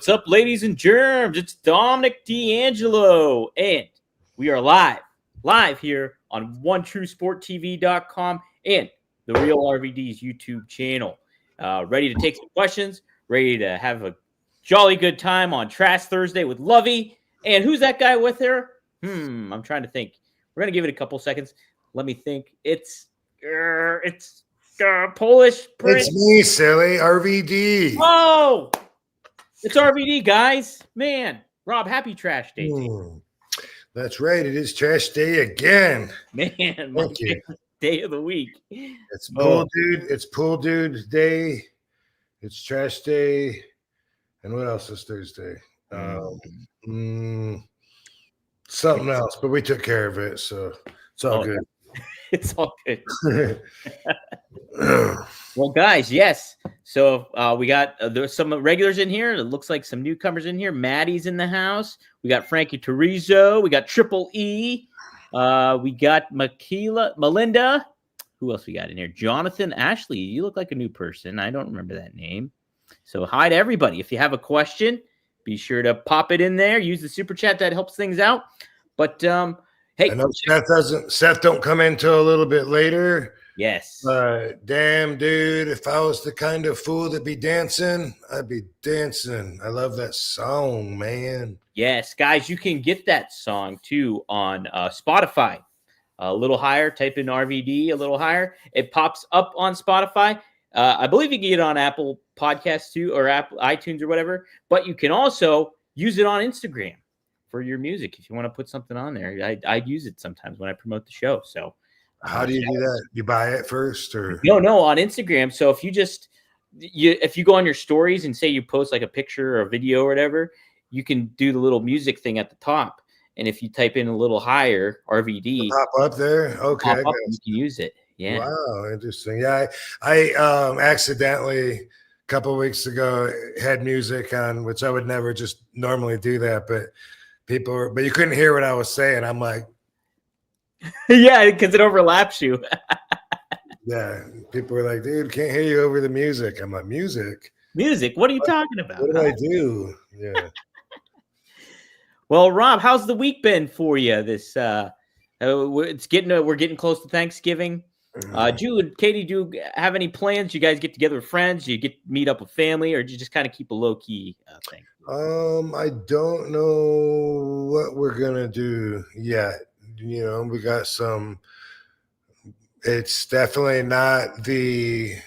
What's up, ladies and germs? It's Dominic D'Angelo, and we are live here on OneTrueSportTV.com and the Real RVD's YouTube channel. Ready to take some questions, ready to have a jolly good time on Trash Thursday with Lovey. And who's that guy with her? I'm trying to think. We're going to give it a couple seconds. Let me think. It's Polish Prince. It's me, silly RVD. Oh! It's RVD, guys. Man, Rob, happy Trash Day. That's right. It is Trash Day again. Man, my favorite day of the week. It's Pool Dude. It's Pool Dude Day. It's Trash Day. And what else is Thursday? Something else, but we took care of it, so it's all good. It's all good. Well, guys, yes. So we got there's some regulars in here. It looks like some newcomers in here. Maddie's in the house. We got Frankie Turizo. We got Triple E. We got Melinda. Who else we got in here? Jonathan, Ashley. You look like a new person. I don't remember that name. So hi to everybody. If you have a question, be sure to pop it in there. Use the super chat. That helps things out. But hey, I know Seth don't come in till a little bit later. Yes. Damn, dude, if I was the kind of fool that be dancing, I'd be dancing. I love that song, man. Yes, guys, you can get that song too on Spotify. A little higher, type in RVD a little higher. It pops up on Spotify. I believe you can get it on Apple Podcasts too, or Apple iTunes or whatever. But you can also use it on Instagram for your music if you want to put something on there. I use it sometimes when I promote the show. So. How do you do that? You buy it first, or no, on Instagram. So if if you go on your stories and say you post like a picture or a video or whatever, you can do the little music thing at the top. And if you type in a little higher RVD, pop up there. Okay, you can use it. Yeah. Wow, interesting. Yeah, I accidentally a couple of weeks ago had music on, which I would never just normally do that, but you couldn't hear what I was saying. I'm like. Yeah, because it overlaps you. Yeah, people were like, dude, can't hear you over the music. I'm like, music? What are you talking about? What do I do? Yeah. Well, Rob, how's the week been for you? This we're getting close to Thanksgiving. Do you and Katie have any plans? You guys get together with friends? You meet up with family, or do you just kind of keep a low key thing? I don't know what we're gonna do yet. You know, we got some. It's definitely not the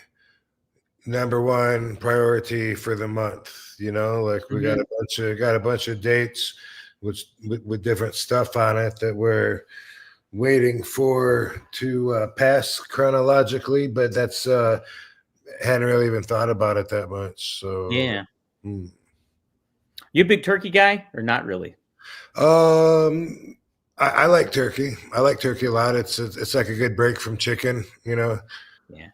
number one priority for the month. You know, like we got a bunch of dates with different stuff on it that we're waiting for to pass chronologically, but that's hadn't really even thought about it that much. So yeah, you a big turkey guy or not really? I like turkey. I like turkey a lot. It's like a good break from chicken, you know. Yeah.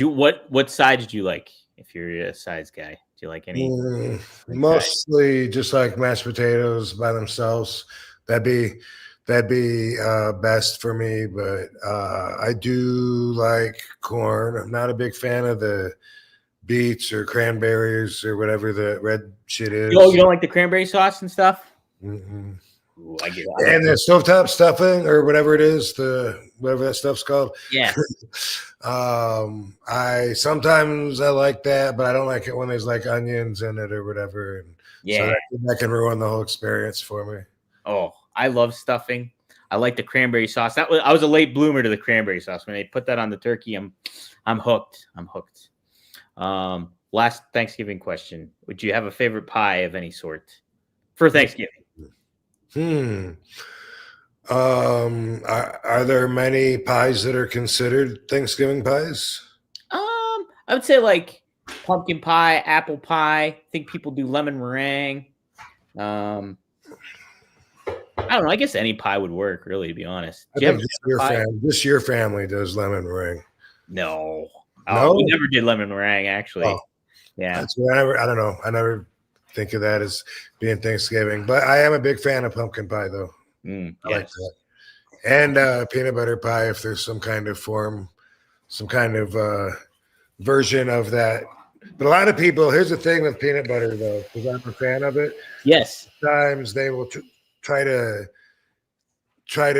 What side did you like? If you're a size guy, do you like any? Mostly just like mashed potatoes by themselves. That'd be best for me. But I do like corn. I'm not a big fan of the beets or cranberries or whatever the red shit is. Oh, you don't like the cranberry sauce and stuff? Mm-mm. Ooh, I get it. And the stovetop stuffing or whatever it is, whatever that stuff's called. Yeah. I sometimes like that, but I don't like it when there's like onions in it or whatever. And yeah. So that can ruin the whole experience for me. Oh, I love stuffing. I like the cranberry sauce. I was a late bloomer to the cranberry sauce. When they put that on the turkey, I'm hooked. I'm hooked. Last Thanksgiving question. Would you have a favorite pie of any sort for Thanksgiving? Are there many pies that are considered Thanksgiving pies? I would say like pumpkin pie, apple pie. I think people do lemon meringue. I don't know. I guess any pie would work, really, to be honest. I think just your family does lemon meringue. No. No? We never did lemon meringue, actually. Oh. Yeah. That's what I don't know. I never think of that as being Thanksgiving, but I am a big fan of pumpkin pie, though. I like that. And peanut butter pie, if there's some kind of version of that But a lot of people, here's the thing with peanut butter, though, because I'm a fan of it. Yes. Sometimes they will try to tell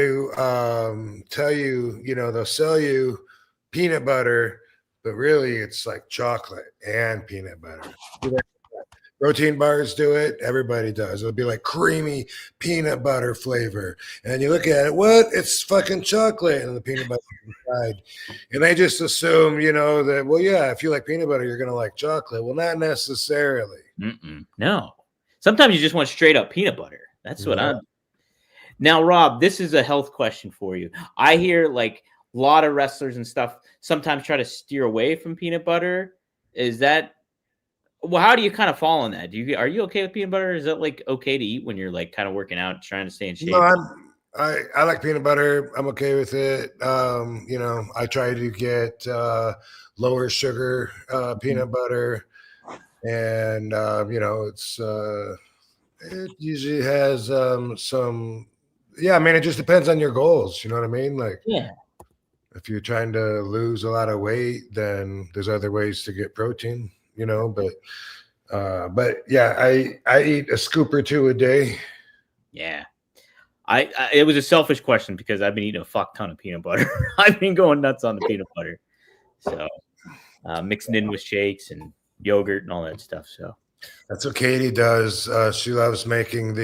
you, they'll sell you peanut butter, but really it's like chocolate and peanut butter. Protein bars do it. Everybody does. It'll be like creamy peanut butter flavor. And you look at it, what? It's fucking chocolate and the peanut butter inside. And they just assume, that, well, yeah, if you like peanut butter, you're going to like chocolate. Well, not necessarily. No. Sometimes you just want straight up peanut butter. That's what I'm. Now, Rob, this is a health question for you. I hear like a lot of wrestlers and stuff sometimes try to steer away from peanut butter. Is that, well, how do you kind of fall on that? Are you okay with peanut butter? Is that like okay to eat when you're like kind of working out, trying to stay in shape? No, I like peanut butter. I'm okay with it. I try to get lower sugar peanut butter, and it usually has some. Yeah, I mean, it just depends on your goals. You know what I mean? Like, yeah. If you're trying to lose a lot of weight, then there's other ways to get protein. But yeah, I eat a scoop or two a day. Yeah. It was a selfish question because I've been eating a fuck ton of peanut butter. I've been going nuts on the peanut butter. So mixing in with shakes and yogurt and all that stuff. So that's what Katie does. She loves making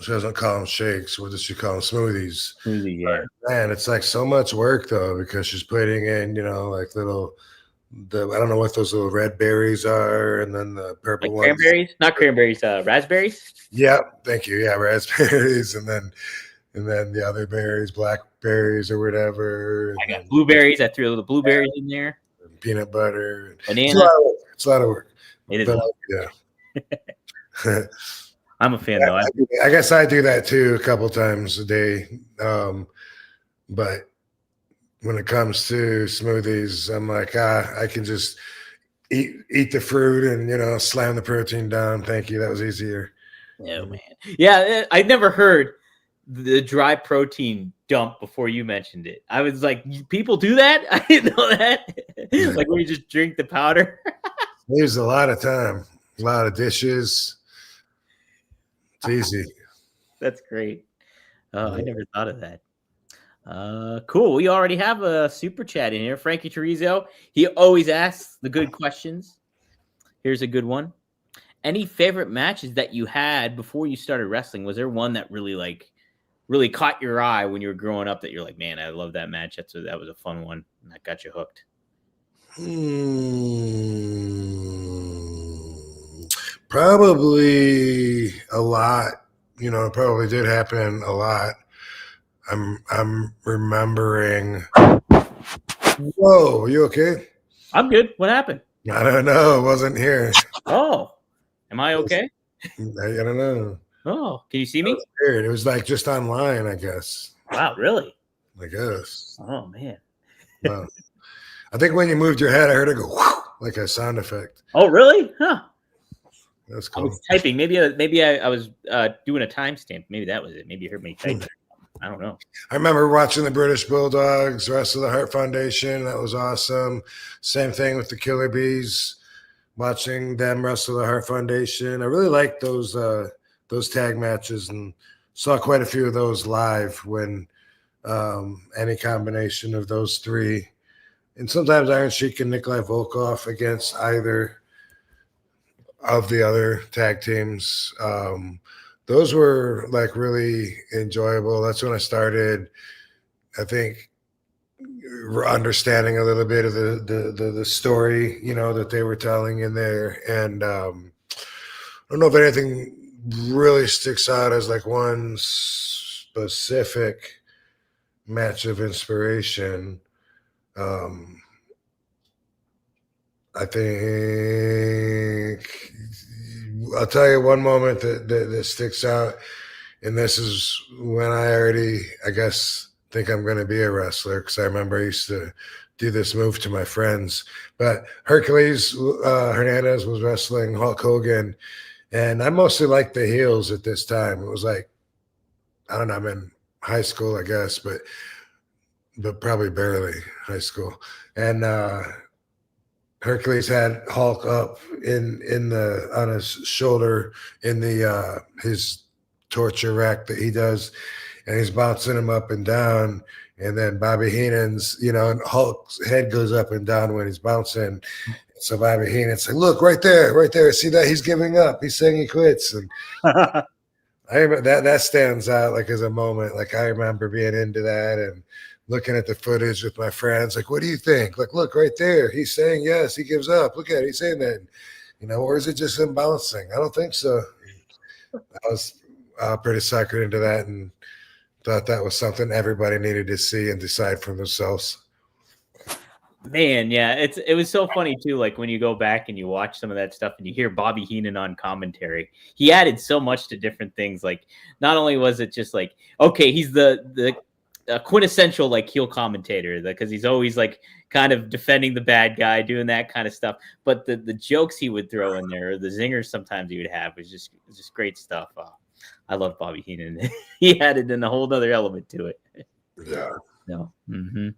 she doesn't call them shakes. What does she call them? Smoothies. Smoothie, yeah. Man, it's like so much work though, because she's putting in, like I don't know what those little red berries are, and then the purple like ones. Cranberries? Not cranberries, raspberries? Yeah, thank you. Yeah, raspberries, and then the other berries, blackberries or whatever. I got blueberries. I threw a little blueberries in there. Peanut butter. Banana. It's a lot of work. It is. Yeah. I'm a fan though. I guess I do that too a couple times a day. But when it comes to smoothies, I'm like, I can just eat the fruit and slam the protein down. Thank you. That was easier. Oh man. Yeah, I never heard the dry protein dump before you mentioned it. I was like, people do that? I didn't know that. Like when you just drink the powder. Saves a lot of time, a lot of dishes. It's easy. That's great. I never thought of that. Cool. We already have a super chat in here. Frankie Chorizo. He always asks the good questions. Here's a good one. Any favorite matches that you had before you started wrestling? Was there one that really caught your eye when you were growing up that you're like, man, I love that match. That was a fun one. And that got you hooked. Probably a lot. It probably did happen a lot. I'm remembering. Whoa, are you okay? I'm good. What happened? I don't know. I wasn't here. Oh, am I okay? I don't know. Oh, can you see me? Weird. It was like just online, I guess. Wow, really? I guess. Oh man. Wow. I think when you moved your head, I heard it go whoosh, like a sound effect. Oh, really? Huh. That's cool. I was typing. Maybe I was doing a timestamp. Maybe that was it. Maybe you heard me typing. I don't know. I remember watching the British Bulldogs, Rest of the Heart Foundation. That was awesome. Same thing with the Killer Bees. Watching them wrestle the Heart Foundation. I really liked those tag matches and saw quite a few of those live when any combination of those three. And sometimes Iron Sheik and Nikolai Volkov against either of the other tag teams. Those were like really enjoyable. That's when I started, I think, understanding a little bit of the story, that they were telling in there. And I don't know if anything really sticks out as like one specific match of inspiration. I think I'll tell you one moment that sticks out, and this is when I already, I guess, think I'm going to be a wrestler, because I remember I used to do this move to my friends. But Hercules Hernandez was wrestling Hulk Hogan, and I mostly liked the heels at this time. It was like, I don't know, I'm in high school, I guess, but probably barely high school. And Hercules had Hulk up in the on his shoulder in the his torture rack that he does, and he's bouncing him up and down. And then Bobby Heenan's, and Hulk's head goes up and down when he's bouncing. So Bobby Heenan's like, look, right there. See that? He's giving up. He's saying he quits. And I remember that stands out like as a moment. Like I remember being into that and looking at the footage with my friends. Like, what do you think? Like, look right there. He's saying yes. He gives up. Look at it. He's saying that. Or is it just him bouncing? I don't think so. I was pretty suckered into that and thought that was something everybody needed to see and decide for themselves. Man, yeah, it was so funny too. Like when you go back and you watch some of that stuff and you hear Bobby Heenan on commentary, he added so much to different things. Like not only was it just like, okay, he's the quintessential like heel commentator because he's always like kind of defending the bad guy, doing that kind of stuff. But the jokes he would throw in there, or the zingers sometimes he would have, was just great stuff. I love Bobby Heenan. He added in a whole other element to it. Yeah. No. Mm-hmm.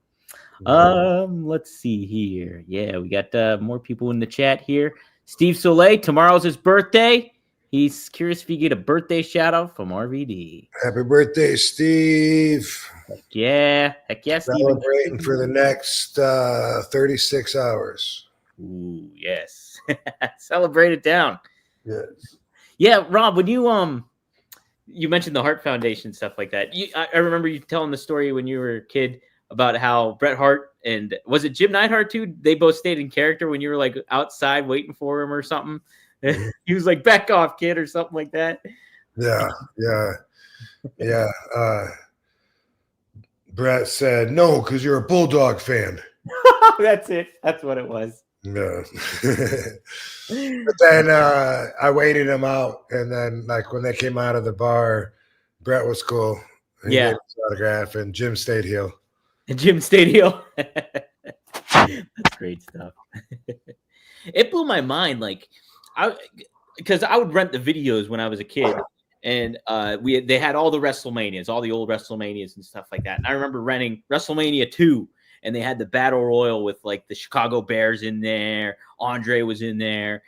Let's see here. Yeah, we got more people in the chat here. Steve Soleil, tomorrow's his birthday. He's curious if you get a birthday shout out from RVD. Happy birthday, Steve. Heck yeah, Steve. Celebrating for the next 36 hours. Ooh, yes. Celebrate it down. Yes. Yeah, Rob, when you mentioned the Hart Foundation, stuff like that. I remember you telling the story when you were a kid about how Bret Hart and was it Jim Neidhart too? They both stayed in character when you were like outside waiting for him or something. He was like, "Back off, kid," or something like that. Yeah. Bret said, "No, because you're a Bulldog fan." That's it. That's what it was. Yeah. But then I waited him out, and then like when they came out of the bar, Bret was cool. He gave his autograph, and Jim stayed heel. And Jim stayed heel. That's great stuff. It blew my mind, like because I would rent the videos when I was a kid, and they had all the WrestleManias, all the old WrestleManias and stuff like that. And I remember renting WrestleMania 2. And they had the Battle Royal with like the Chicago Bears in there. Andre was in there.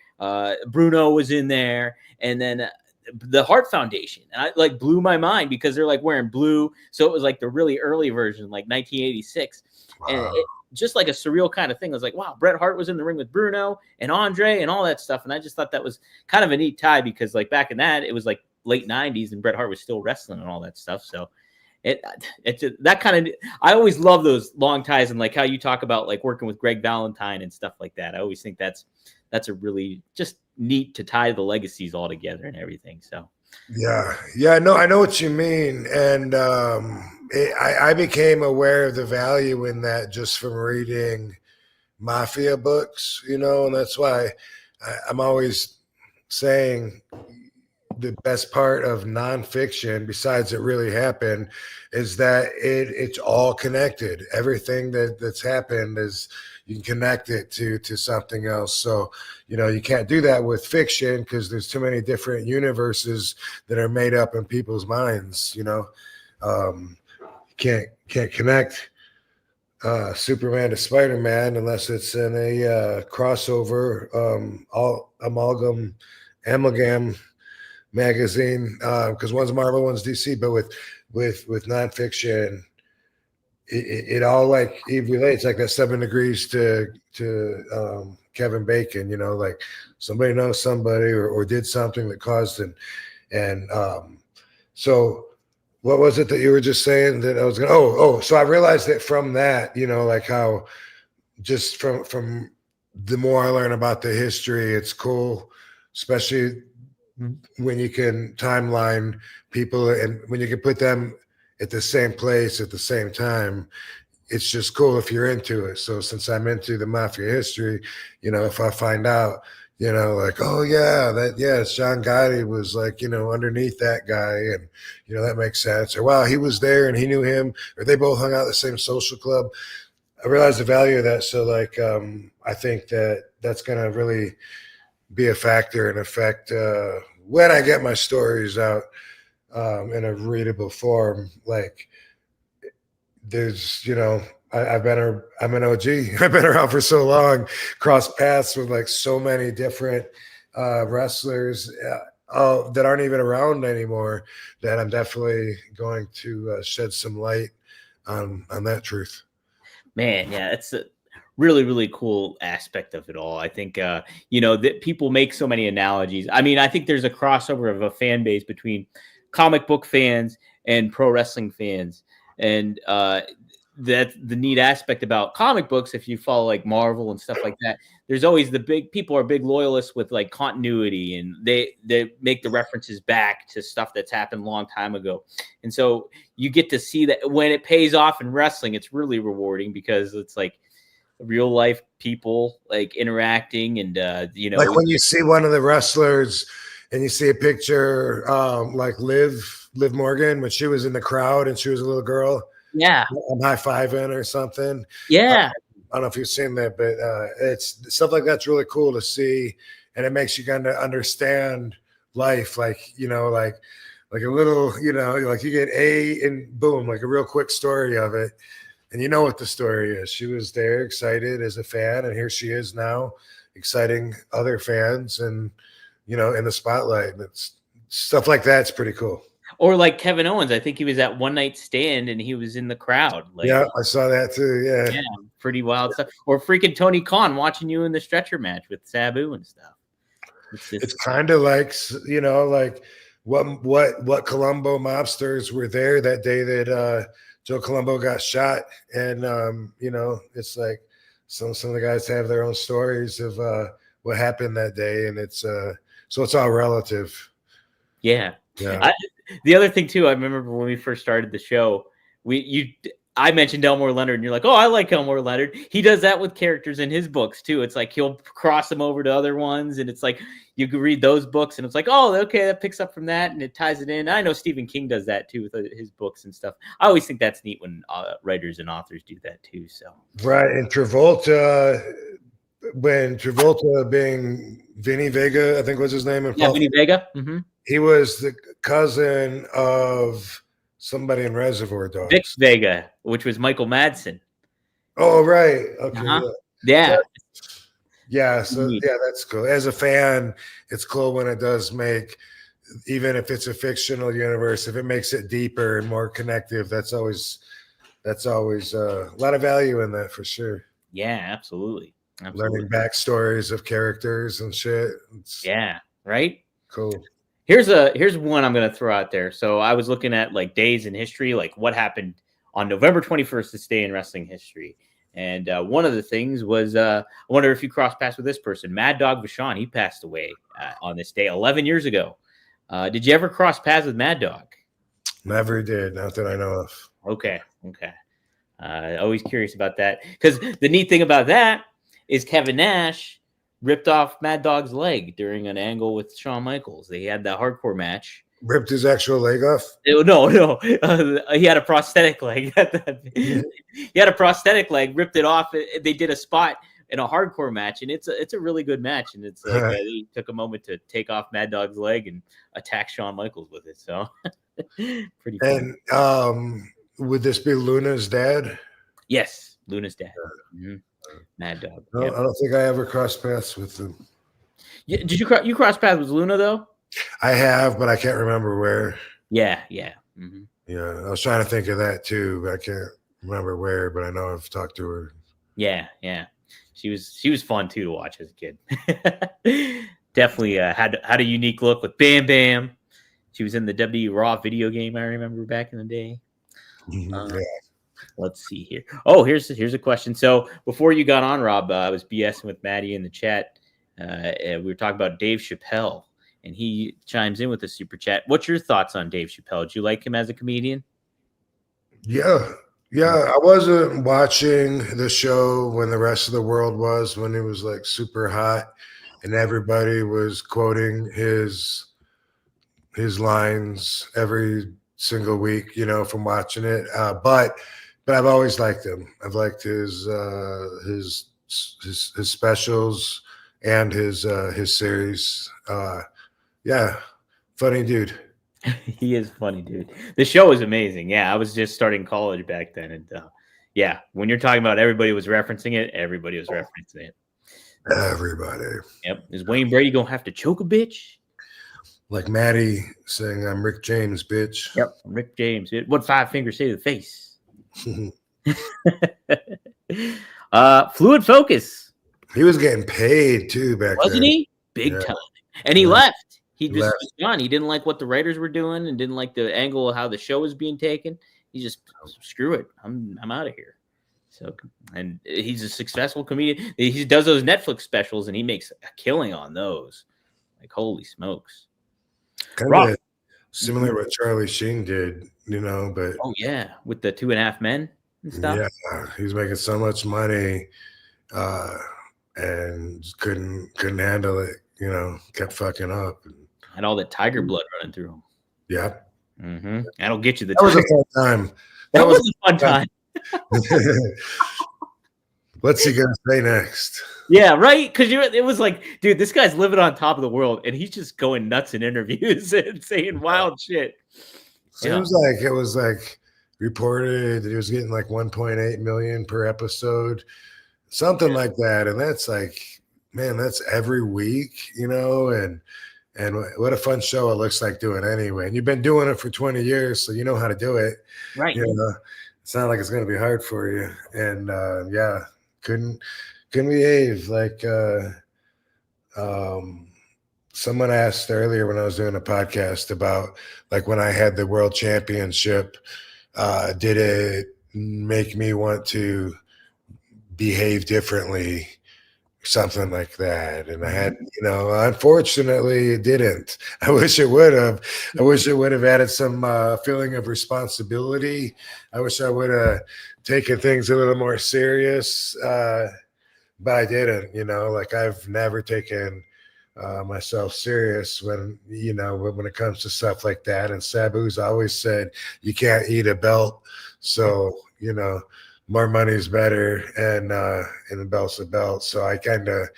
Bruno was in there. And then the Hart Foundation. And I like blew my mind because they're like wearing blue. So it was like the really early version, like 1986. Wow. And it, just like a surreal kind of thing. I was like, wow, Bret Hart was in the ring with Bruno and Andre and all that stuff. And I just thought that was kind of a neat tie because like back in that, it was like late 90s and Bret Hart was still wrestling and all that stuff. So it's that kind of, I always love those long ties and like how you talk about like working with Greg Valentine and stuff like that. I always think that's a really just neat to tie the legacies all together and everything. So yeah, no, I know what you mean, and I became aware of the value in that just from reading mafia books, and that's why I'm always saying the best part of nonfiction, besides it really happened, is that it's all connected. Everything that's happened is you can connect it to something else. So, you can't do that with fiction because there's too many different universes that are made up in people's minds. Can't connect Superman to Spider-Man unless it's in a crossover, amalgam magazine, because one's Marvel, one's DC. But with nonfiction, it all like it relates, like that 7 Degrees to Kevin Bacon. Like somebody knows somebody or did something that caused it. And so what was it that you were just saying that I was gonna? So I realized that from that, like how just from the more I learn about the history, it's cool, especially when you can timeline people and when you can put them at the same place at the same time. It's just cool if you're into it. So since I'm into the mafia history, if I find out, like, oh yeah, Sean Gotti was like, underneath that guy, and that makes sense. Or wow, he was there and he knew him, or they both hung out at the same social club. I realized the value of that. So like, I think that's gonna really be a factor and affect when I get my stories out in a readable form. Like there's, I'm an OG. I've been around for so long, crossed paths with like so many different wrestlers that aren't even around anymore, that I'm definitely going to shed some light on that truth. Man, yeah, it's a really, really cool aspect of it all. I think, that people make so many analogies. I mean, I think there's a crossover of a fan base between comic book fans and pro wrestling fans. And that's the neat aspect about comic books. If you follow like Marvel and stuff like that, there's always the big people are big loyalists with like continuity, and they make the references back to stuff that's happened a long time ago. And so you get to see that when it pays off in wrestling, it's really rewarding because it's like real life people like interacting and Like when you see one of the wrestlers and you see a picture, like Liv Morgan when she was in the crowd and she was a little girl. yeah, I'm high fiving or something. yeah, I don't know if you've seen that, but it's stuff like that's really cool to see, and it makes you kind of understand life, like like a little, like you get and boom, like a real quick story of it, and you know what the story is. She was there, excited as a fan, and here she is now, exciting other fans, and in the spotlight. And it's stuff like that's pretty cool. or like Kevin Owens. I think he was at One Night Stand and he was in the crowd. Like, Yeah, I saw that too. Yeah, yeah, pretty wild stuff. Or freaking Tony Khan watching you in the stretcher match with Sabu and stuff. it's kind of like like what Colombo mobsters were there that day that Joe Colombo got shot, and it's like some of the guys have their own stories of what happened that day, and it's so it's all relative. Yeah. Yeah. The other thing too, I remember when we first started the show, I mentioned Elmore Leonard, and you're like, "Oh, I like Elmore Leonard." He does that with characters in his books too. It's like he'll cross them over to other ones, and it's like you can read those books, and it's like, "Oh, okay, that picks up from that, and it ties it in." I know Stephen King does that too with his books and stuff. I always think that's neat when writers and authors do that too. So Right, and Travolta, when Travolta being Vinny Vega, I think was his name, and yeah, Vinny Vega. Mm-hmm. He was the cousin of somebody in Reservoir Dogs. Vic Vega, which was Michael Madsen. Oh, right. Okay. Uh-huh. Yeah. Yeah. So yeah, that's cool. As a fan, it's cool when it does make, even if it's a fictional universe, if it makes it deeper and more connective, that's always a lot of value in that for sure. Yeah, absolutely. Learning backstories of characters and shit. Yeah. Right. Cool. Here's one I'm going to throw out there. So I was looking at like days in history, like what happened on November 21st, this day in wrestling history. And one of the things was, I wonder if you cross paths with this person, Mad Dog Vachon. He passed away on this day 11 years ago. Did you ever cross paths with Mad Dog? Never did. Not that I know of. Okay. Always curious about that, because the neat thing about that is Kevin Nash ripped off Mad Dog's leg during an angle with Shawn Michaels. They had that hardcore match. Ripped his actual leg off? No. He had a prosthetic leg. He had a prosthetic leg, ripped it off. They did a spot in a hardcore match, and it's a really good match. And it's like he took a moment to take off Mad Dog's leg and attack Shawn Michaels with it. So pretty fun. And would this be Luna's dad? Yes, Luna's dad. Mm-hmm. Mad Dog. No, yep. I don't think I ever crossed paths with him. Yeah, did you cross paths with Luna though? I have, but I can't remember where. Yeah. Mm-hmm. Yeah, I was trying to think of that too, but I can't remember where. But I know I've talked to her. Yeah. She was fun too to watch as a kid. Definitely had a unique look with Bam Bam. She was in the WWE Raw video game, I remember back in the day. Yeah. Let's see here. Oh, here's a question. So before you got on, Rob, I was BSing with Maddie in the chat. We were talking about Dave Chappelle, and he chimes in with a super chat. What's your thoughts on Dave Chappelle? Do you like him as a comedian? Yeah. I wasn't watching the show when the rest of the world was, when it was like super hot and everybody was quoting his lines every single week, from watching it. But I've always liked him. I've liked his specials and his series. Yeah, funny dude. He is funny, dude. The show is amazing. Yeah, I was just starting college back then, and Yeah, when you're talking about everybody was referencing it, everybody was referencing it. Everybody. Yep. Is Wayne Brady gonna have to choke a bitch? Like Maddie saying, "I'm Rick James, bitch." Yep. Rick James. What 5 fingers say to the face? Fluid Focus. He was getting paid too back Wasn't then. he? Big time. And he left. He just left. was gone. He didn't like what the writers were doing and didn't like the angle of how the show was being taken. He just screw it. I'm out of here. So, and he's a successful comedian. He does those Netflix specials and he makes a killing on those. Like, holy smokes. Kind of similar to what Charlie Sheen did, but oh yeah, with the 2.5 Men and stuff. Yeah, he was making so much money and couldn't handle it, kept fucking up. And all that tiger blood running through him. Yeah. Mm-hmm. That'll get you the That was a fun time. That was a fun time. What's he gonna say next? Yeah, right. Because it was like, dude, this guy's living on top of the world, and he's just going nuts in interviews and saying wild shit. Seems like it was like reported that he was getting like 1.8 million per episode, something like that. And that's like, man, that's every week, and what a fun show it looks like doing anyway. And you've been doing it for 20 years, so you know how to do it. Right. It's not like it's going to be hard for you. And yeah, couldn't behave. Like someone asked earlier when I was doing a podcast about like when I had the world championship, did it make me want to behave differently? Something like that. And I had, unfortunately it didn't. I wish it would have. I wish it would have added some feeling of responsibility. I wish I would have taken things a little more serious, but I didn't, like I've never taken myself serious when it comes to stuff like that. And Sabu's always said, you can't eat a belt. So, more money is better, and the belt's a belt. So I kind of,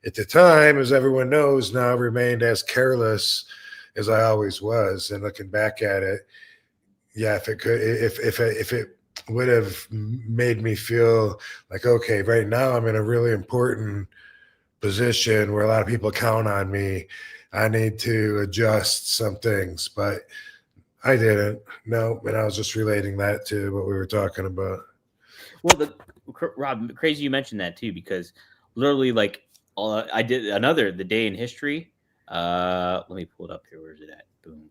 at the time, as everyone knows now, remained as careless as I always was. And looking back at it, yeah, if it would have made me feel like, okay, right now I'm in a really important position where a lot of people count on me, I need to adjust some things, but I didn't. No, and I was just relating that to what we were talking about. Well, Rob, crazy you mentioned that too, because literally, like, I did the day in history. Let me pull it up here. Where is it at? Boom.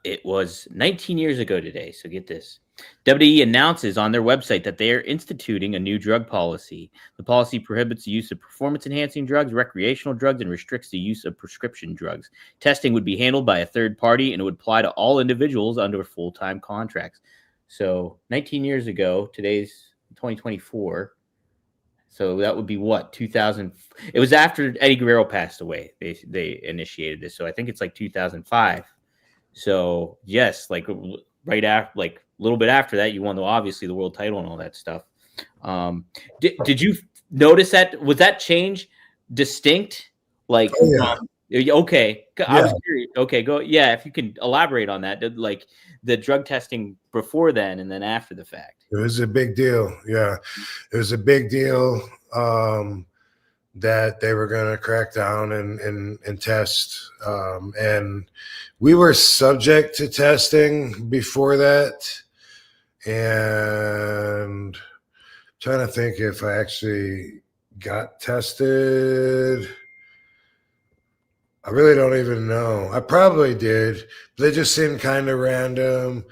It was 19 years ago today. So get this. WWE announces on their website that they are instituting a new drug policy. The policy prohibits the use of performance-enhancing drugs, recreational drugs, and restricts the use of prescription drugs. Testing would be handled by a third party, and it would apply to all individuals under full-time contracts. So 19 years ago, today's 2024. So that would be what, 2000? It was after Eddie Guerrero passed away. They initiated this. So I think it's like 2005. So yes, like right after, like a little bit after that, you won obviously the world title and all that stuff. Did you notice that? Was that change distinct? Like, okay, yeah. I was curious. Okay, go. Yeah, if you can elaborate on that, like the drug testing before then and then after the fact. It was a big deal. Yeah, it was a big deal that they were going to crack down and test. And we were subject to testing before that. And I'm trying to think if I actually got tested. I really don't even know. I probably did. They just seemed kind of random.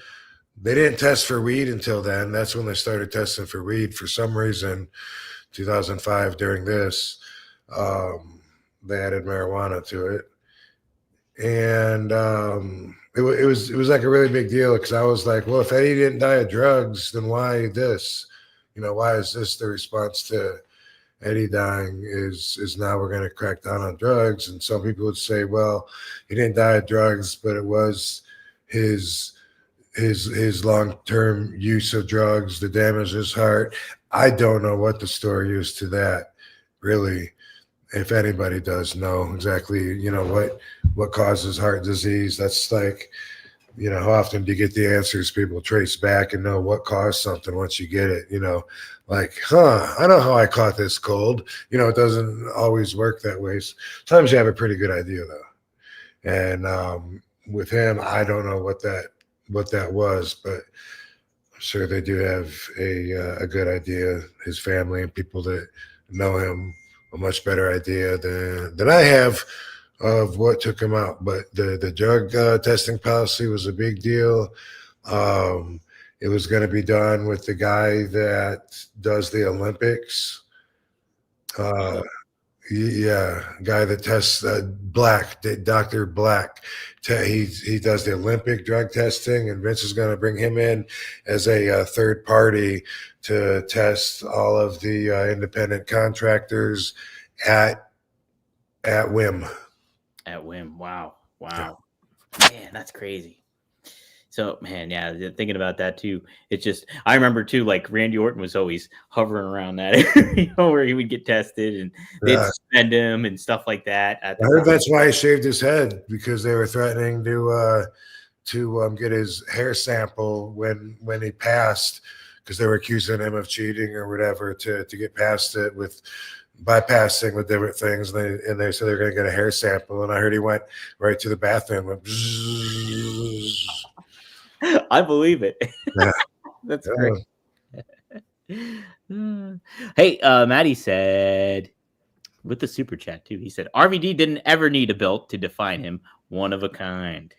They didn't test for weed until then. That's when they started testing for weed for some reason. 2005 during this, they added marijuana to it. And it was like a really big deal because I was like, well, if Eddie didn't die of drugs, then why this? Why is this the response to Eddie dying is now we're going to crack down on drugs? And some people would say, well, he didn't die of drugs, but it was his long-term use of drugs that damaged his heart. I don't know what the story is to that, really. If anybody does know exactly, what causes heart disease, that's like how often do you get the answers people trace back and know what caused something once you get it? Like, I know how I caught this cold. It doesn't always work that way. Sometimes you have a pretty good idea though. And with him, I don't know what that was, but I'm sure they do have a good idea. His family and people that know him a much better idea than I have of what took him out. But the drug testing policy was a big deal. It was going to be done with the guy that does the Olympics. Uh, yeah, guy that tests Black, Dr. Black. He does the Olympic drug testing, and Vince is going to bring him in as a third party to test all of the independent contractors at whim. At whim. Wow. Yeah. Man, that's crazy. So, man, yeah, thinking about that too. It's just, I remember too, like Randy Orton was always hovering around that area where he would get tested and they'd Yeah. suspend him and stuff like that. I heard that's why he shaved his head, because they were threatening to get his hair sample when he passed, because they were accusing him of cheating or whatever to get past it with bypassing with different things. And they said they're going to get a hair sample. And I heard he went right to the bathroom. Went bzzz. I believe it. Yeah. That's great. Hey, Maddie said, with the super chat too, he said, RVD didn't ever need a belt to define him, one of a kind.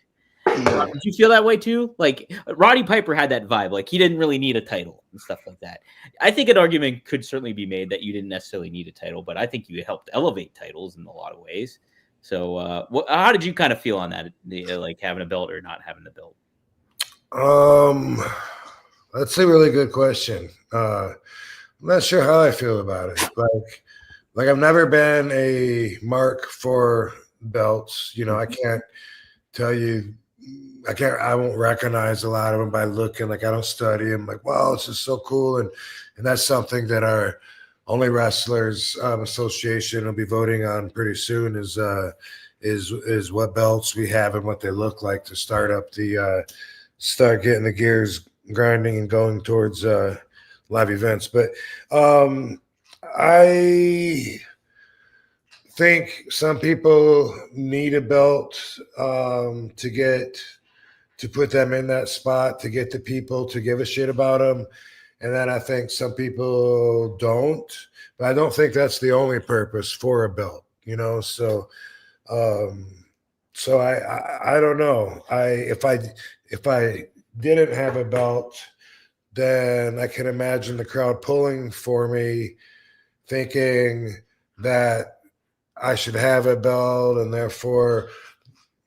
Did you feel that way too? Like Roddy Piper had that vibe, like he didn't really need a title and stuff like that. I think an argument could certainly be made that you didn't necessarily need a title, but I think you helped elevate titles in a lot of ways. So how did you kind of feel on that, like having a belt or not having the belt? That's a really good question. I'm not sure how I feel about it. Like I've never been a mark for belts. I can't tell you. I won't recognize a lot of them by looking. Like I don't study them. Like, wow, this is so cool, and that's something that our Only Wrestlers Association will be voting on pretty soon. Is what belts we have and what they look like to start getting the gears grinding and going towards live events. But I think some people need a belt to put them in that spot, to get the people to give a shit about them. And then I think some people don't, but I don't think that's the only purpose for a belt, so I don't know. If I didn't have a belt, then I can imagine the crowd pulling for me, thinking that I should have a belt, and therefore,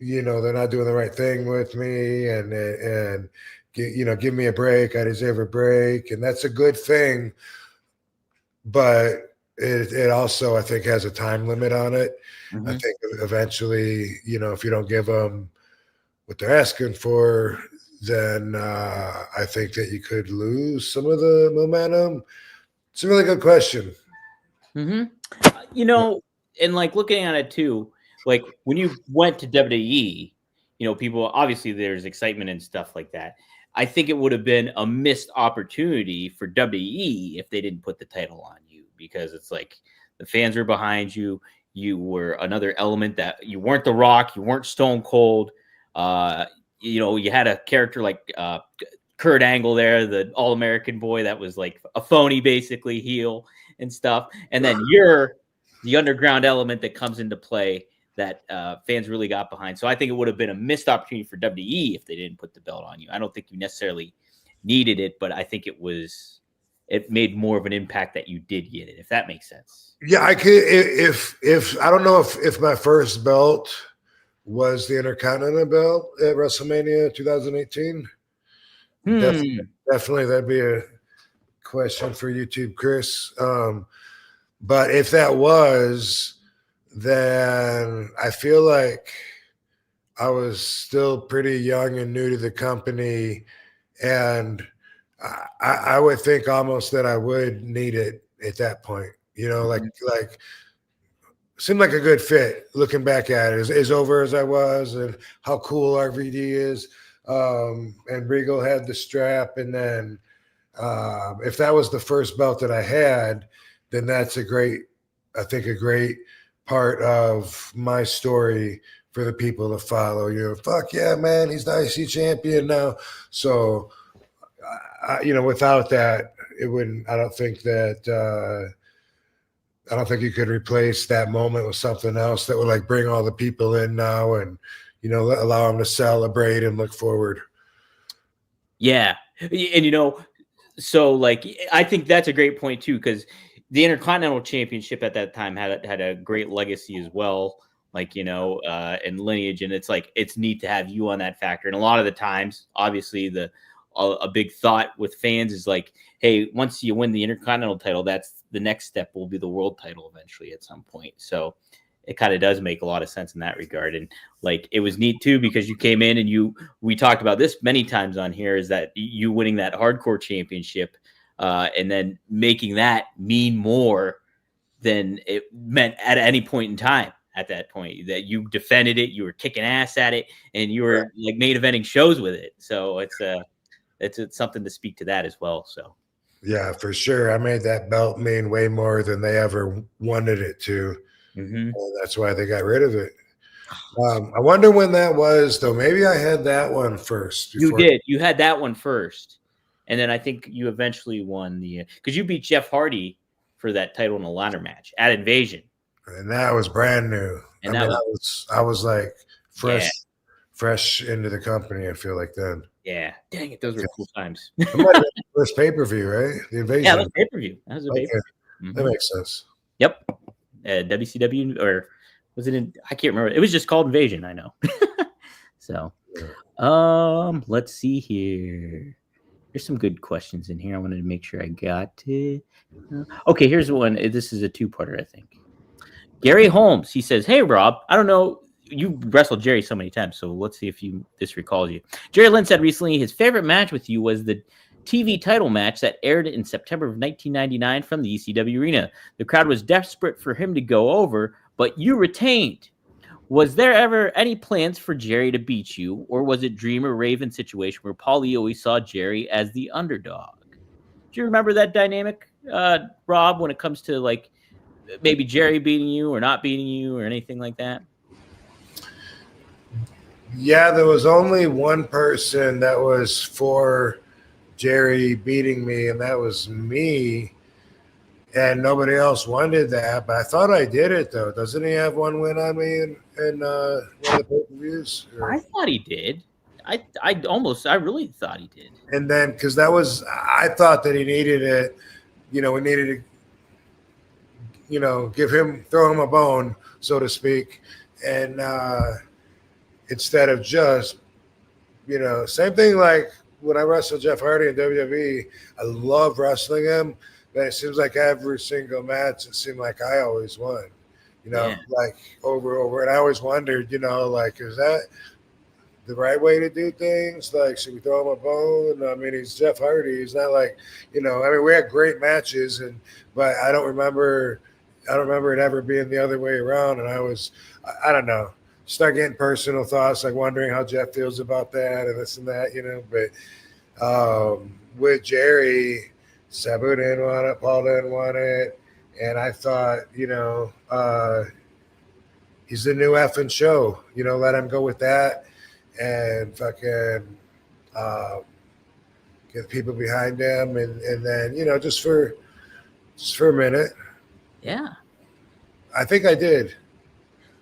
they're not doing the right thing with me, and give me a break. I deserve a break, and that's a good thing. But it also, I think, has a time limit on it. Mm-hmm. I think eventually, if you don't give them what they're asking for, then I think that you could lose some of the momentum. It's a really good question. Mm-hmm. And like looking at it too, like when you went to WWE, people, obviously there's excitement and stuff like that. I think it would have been a missed opportunity for WWE if they didn't put the title on you, because it's like the fans were behind you. You were another element that you weren't The Rock, you weren't Stone Cold. You had a character like Kurt Angle there, the All-American boy that was like a phony, basically heel and stuff. And then you're the underground element that comes into play that fans really got behind. So I think it would have been a missed opportunity for WWE if they didn't put the belt on you. I don't think you necessarily needed it, but I think it made more of an impact that you did get it, if that makes sense. Yeah, I could. If I don't know if my first belt was the Intercontinental belt at WrestleMania 2018. Definitely that'd be a question for YouTube, Chris. But if that was, then I feel like I was still pretty young and new to the company, and I would think almost that I would need it at that point. Like seemed like a good fit looking back at it, as over as I was and how cool RVD is. And Regal had the strap. And then if that was the first belt that I had, then that's a great part of my story for the people to follow. Fuck yeah, man, he's the IC champion now. So, without that, it wouldn't. I don't think you could replace that moment with something else that would like bring all the people in now and allow them to celebrate and look forward. Yeah, and so like I think that's a great point too, because the Intercontinental Championship at that time had a great legacy as well, like and lineage, and it's like it's neat to have you on that factor. And a lot of the times, obviously, a big thought with fans is like, hey, once you win the Intercontinental title, that's the next step will be the world title eventually at some point. So it kind of does make a lot of sense in that regard. And like, it was neat too, because you came in and we talked about this many times on here, is that you winning that hardcore championship and then making that mean more than it meant at any point in time. At that point, that you defended it, you were kicking ass at it, and you were like main eventing shows with it. So it's something to speak to that as well. So yeah, for sure, I made that belt mean way more than they ever wanted it to. Mm-hmm. That's why they got rid of it. I wonder when that was, though. Maybe I had that one first. You did. You had that one first, and then I think you eventually won because you beat Jeff Hardy for that title in a ladder match at Invasion, and that was brand new. And I was like fresh into the company. I feel like then. Yeah, dang it, those were cool times. First pay-per-view, right? The Invasion. Yeah, that was pay-per-view. That was a pay-per-view. Mm-hmm. That makes sense. Yep. WCW, or was it I can't remember. It was just called Invasion, I know. So, let's see here. There's some good questions in here. I wanted to make sure I got it. Okay, here's one. This is a two-parter, I think. Gary Holmes, he says, "Hey, Rob, I don't know. You wrestled Jerry so many times, so let's see if this recalls you. Jerry Lynn said recently his favorite match with you was the TV title match that aired in September of 1999 from the ECW arena. The crowd was desperate for him to go over, but you retained. Was there ever any plans for Jerry to beat you, or was it Dream or Raven situation where Paulie always saw Jerry as the underdog? Do you remember that dynamic, Rob, when it comes to like maybe Jerry beating you or not beating you or anything like that?" Yeah, there was only one person that was for Jerry beating me, and that was me. And nobody else wanted that, but I thought I did it though. Doesn't he have one win on me in one of the pay-per-views? I thought he did. I really thought he did. And then because I thought that he needed it. We needed to, throw him a bone, so to speak, and instead of just, same thing like when I wrestled Jeff Hardy in WWE. I love wrestling him. But it seems like every single match, it seemed like I always won, like over. And I always wondered, like, is that the right way to do things? Like, should we throw him a bone? I mean, he's Jeff Hardy. He's not like, I mean, we had great matches, but I don't remember it ever being the other way around. And I don't know, start getting personal thoughts, like wondering how Jeff feels about that and this and that, but with Jerry, Sabu didn't want it, Paul didn't want it, and I thought, he's the new effing show. Let him go with that and fucking get people behind him, and then just for a minute. Yeah, I think I did.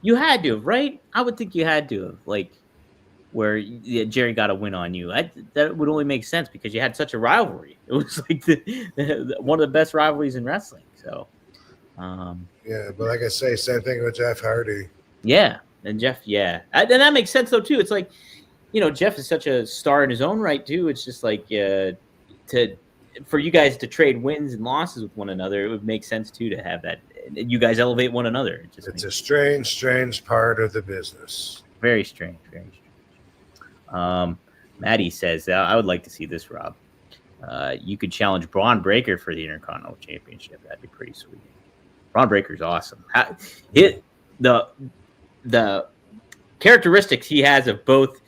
You had to, right? I would think you had to, like, where Jerry got a win on you. That would only make sense because you had such a rivalry. It was like one of the best rivalries in wrestling. So, yeah, but like I say, same thing with Jeff Hardy. Yeah, and Jeff, yeah, and that makes sense though too. It's like, Jeff is such a star in his own right too. It's just like for you guys to trade wins and losses with one another, it would make sense too to have that. You guys elevate one another. It's a strange part of the business. Very strange, very strange. Maddie says, I would like to see this, Rob. You could challenge Braun Breaker for the Intercontinental Championship. That'd be pretty sweet. Braun Breaker's awesome. The characteristics he has of both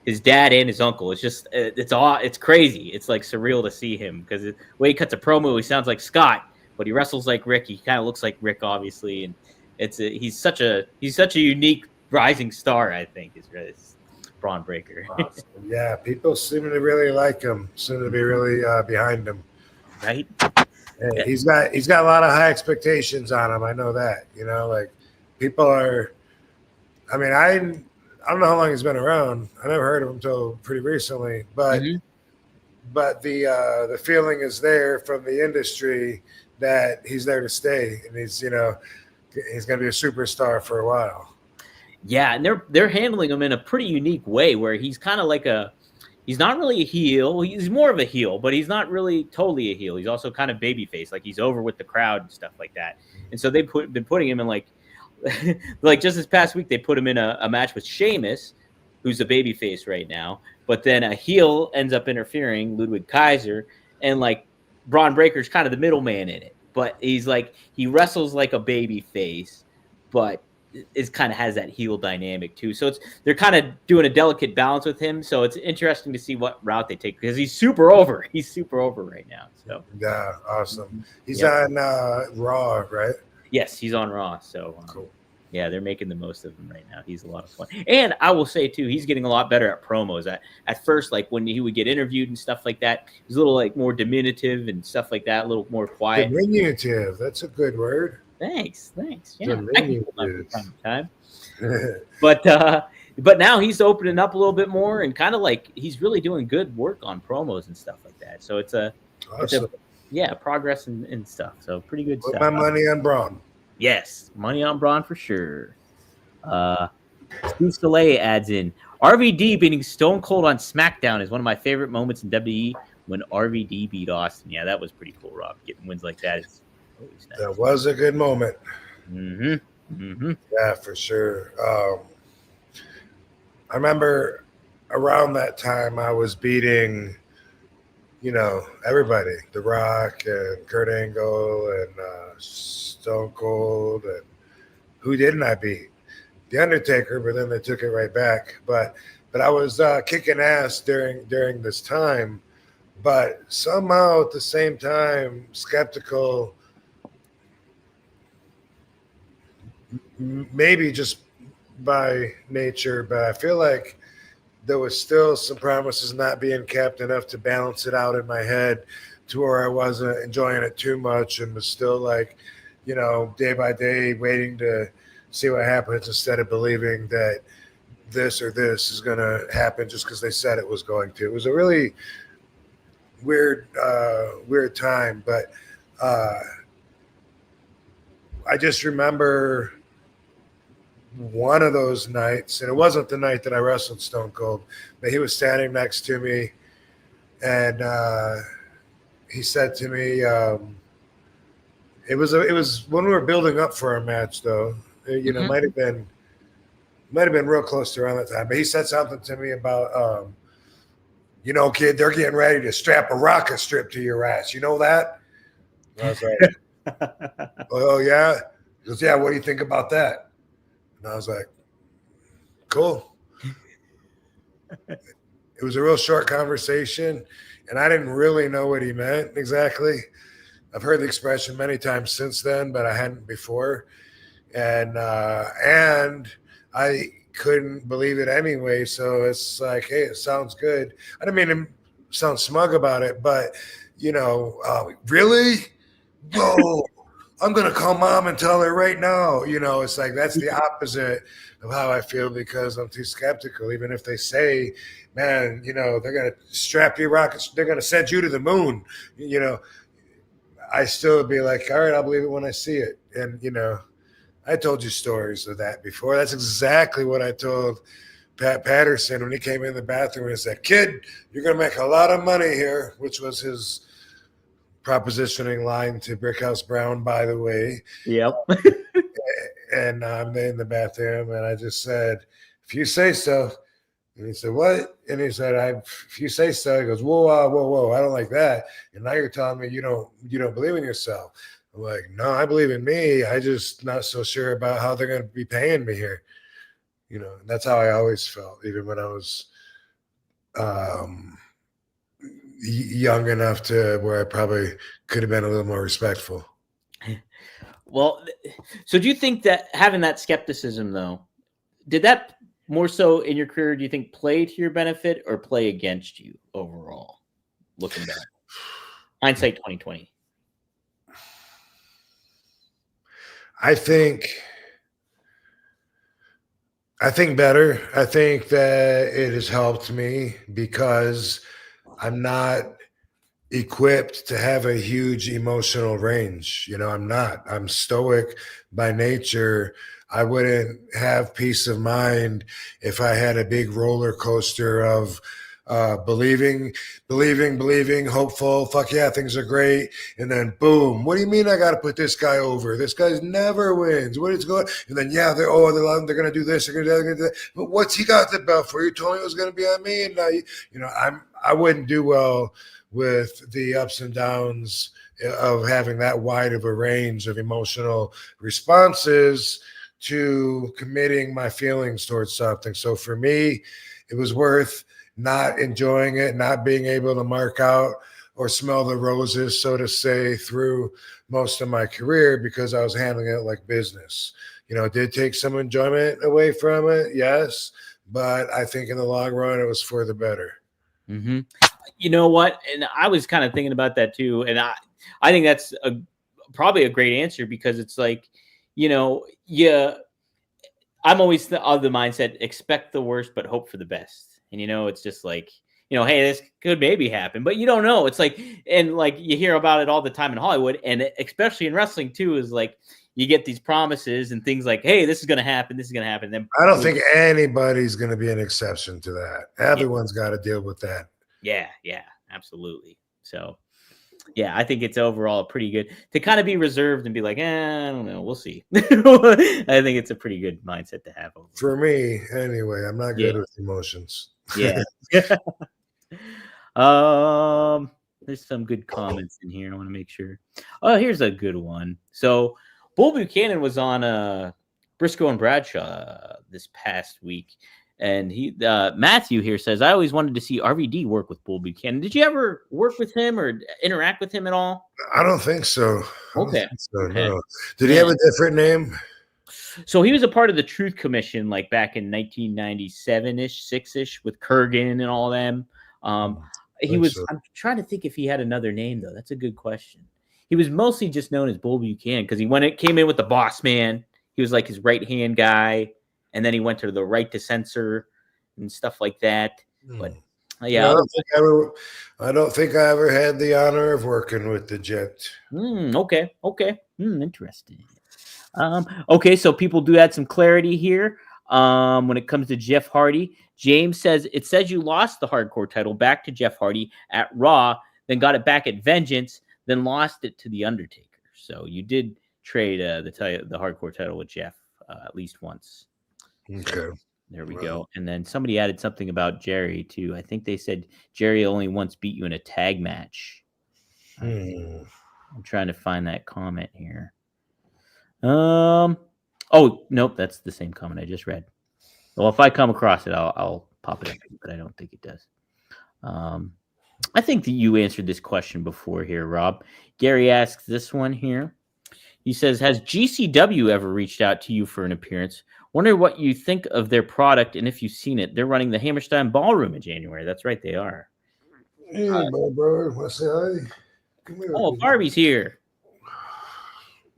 his dad and his uncle. It's just it's crazy. It's like surreal to see him because the way he cuts a promo, he sounds like Scott, but he wrestles like Rick. He kind of looks like Rick, obviously, and he's such a unique rising star. I think is Braun Breaker. Awesome. Yeah, people seem to really like him. Seem to be really behind him. Right. Hey, yeah. He's got a lot of high expectations on him. I know that. Like people are. I mean, I don't know how long he's been around. I never heard of him until pretty recently, but but the feeling is there from the industry that he's there to stay, and he's going to be a superstar for a while. Yeah, and they're handling him in a pretty unique way where he's kind of like he's not really a heel. He's more of a heel, but he's not really totally a heel. He's also kind of babyface, like he's over with the crowd and stuff like that. And so they've been putting him in like just this past week, they put him in a match with Sheamus, who's a babyface right now. But then a heel ends up interfering, Ludwig Kaiser, and like Braun Breaker's kind of the middleman in it. But he's like he wrestles like a babyface, but it kind of has that heel dynamic too. So they're kind of doing a delicate balance with him. So it's interesting to see what route they take because he's super over. He's super over right now. So yeah, awesome. He's on Raw, right? Yes, he's on Raw. So cool. Yeah, they're making the most of him right now. He's a lot of fun. And I will say too, he's getting a lot better at promos. At first, like when he would get interviewed and stuff like that, he was a little like more diminutive and stuff like that, a little more quiet. Diminutive. That's a good word. Thanks. Yeah, I can from time to time. But now he's opening up a little bit more and kind of like he's really doing good work on promos and stuff like that. So it's progress and stuff. So pretty good Put stuff. my money on Braun. Yes, money on Braun for sure. Steve Soleil adds in RVD beating Stone Cold on SmackDown is one of my favorite moments in WWE when RVD beat Austin. Yeah, that was pretty cool, Rob. Getting wins like that is always nice. That was a good moment. Yeah, for sure. I remember around that time I was beating, everybody, The Rock and Kurt Angle and Stone Cold, and who didn't I beat? The Undertaker, but then they took it right back. But I was kicking ass during this time, but somehow at the same time, skeptical, maybe just by nature, but I feel like there was still some promises not being kept enough to balance it out in my head to where I wasn't enjoying it too much and was still like, day by day waiting to see what happens instead of believing that this or this is going to happen just because they said it was going to. It was a really weird time, but I just remember one of those nights, and it wasn't the night that I wrestled Stone Cold, but he was standing next to me, and he said to me, it was when we were building up for our match, though. Might have been real close to around that time, but he said something to me about, kid, they're getting ready to strap a rocket strip to your ass. You know that? And I was like, oh yeah. He goes, yeah. What do you think about that? And I was like, cool. It was a real short conversation, and I didn't really know what he meant exactly. I've heard the expression many times since then, but I hadn't before. And I couldn't believe it anyway. So it's like, hey, it sounds good. I don't mean to sound smug about it, but, really? Whoa. I'm going to call mom and tell her right now. It's like that's the opposite of how I feel because I'm too skeptical. Even if they say, man, they're going to strap your rockets, they're going to send you to the moon, I still would be like, all right, I'll believe it when I see it. And, I told you stories of that before. That's exactly what I told Pat Patterson when he came in the bathroom and said, kid, you're going to make a lot of money here, which was his propositioning line to Brickhouse Brown, by the way. Yep. And I'm in the bathroom, and I just said, if you say so. And he said, what? And he said, if you say so. He goes, whoa, I don't like that. And now you're telling me you don't believe in yourself. I'm like, no, I believe in me. I just not so sure about how they're going to be paying me here. That's how I always felt, even when I was um, young enough to where I probably could have been a little more respectful. Well, so do you think that having that skepticism, though, did that more so in your career, do you think play to your benefit or play against you overall, looking back? Hindsight 2020. I think better. I think that it has helped me because I'm not equipped to have a huge emotional range. I'm not. I'm stoic by nature. I wouldn't have peace of mind if I had a big roller coaster of believing, hopeful, fuck yeah, things are great. And then boom, what do you mean I got to put this guy over? This guy never wins. What is going? And then yeah, they're going to do this, they're going to do that, they're gonna do that. But what's he got the belt for? You told me it was going to be on me, and now I wouldn't do well with the ups and downs of having that wide of a range of emotional responses to committing my feelings towards something. So for me, it was worth not enjoying it, not being able to mark out or smell the roses, so to say, through most of my career because I was handling it like business. It did take some enjoyment away from it, yes, but I think in the long run, it was for the better. Mm-hmm. You know what? And I was kind of thinking about that too. And I think that's probably a great answer because it's like, yeah, I'm always of the mindset, expect the worst, but hope for the best. And, it's just like, hey, this could maybe happen, but you don't know. It's like, and like you hear about it all the time in Hollywood and especially in wrestling too, is like, you get these promises and things like, hey, this is going to happen. This is going to happen. Then I don't think anybody's going to be an exception to that. Everyone's got to deal with that. Yeah, absolutely. So, yeah, I think it's overall pretty good to kind of be reserved and be like, I don't know, we'll see. I think it's a pretty good mindset to have. Overall. For me, anyway, I'm not good with emotions. Yeah. There's some good comments in here. I want to make sure. Oh, here's a good one. So, Bull Buchanan was on Briscoe and Bradshaw this past week. And Matthew here says, I always wanted to see RVD work with Bull Buchanan. Did you ever work with him or interact with him at all? I don't think so. Okay. No. Did he have a different name? So he was a part of the Truth Commission, like back in 1997-ish, 6-ish, with Kurgan and all them. He was. So. I'm trying to think if he had another name though. That's a good question. He was mostly just known as Bull Buchanan because came in with the Boss Man. He was like his right hand guy. And then he went to the right to censor and stuff like that. But yeah, I don't think I ever had the honor of working with the gent. Okay. Interesting. Okay, so people do add some clarity here. When it comes to Jeff Hardy, James says it says you lost the hardcore title back to Jeff Hardy at Raw, then got it back at Vengeance, then lost it to the Undertaker. So you did trade the hardcore title with Jeff at least once. Okay. So there we go. And then somebody added something about Jerry too. I think they said Jerry only once beat you in a tag match. I'm trying to find that comment here. Oh nope, that's the same comment I just read. Well, if I come across it, I'll pop it up, but I don't think it does. I think that you answered this question before here, Rob. Gary asks this one here. He says, has GCW ever reached out to you for an appearance? Wonder what you think of their product and if you've seen it. They're running the Hammerstein Ballroom in January. That's right, they are. Hey, bro. Want to say hi? Come here, baby. Barbie's here.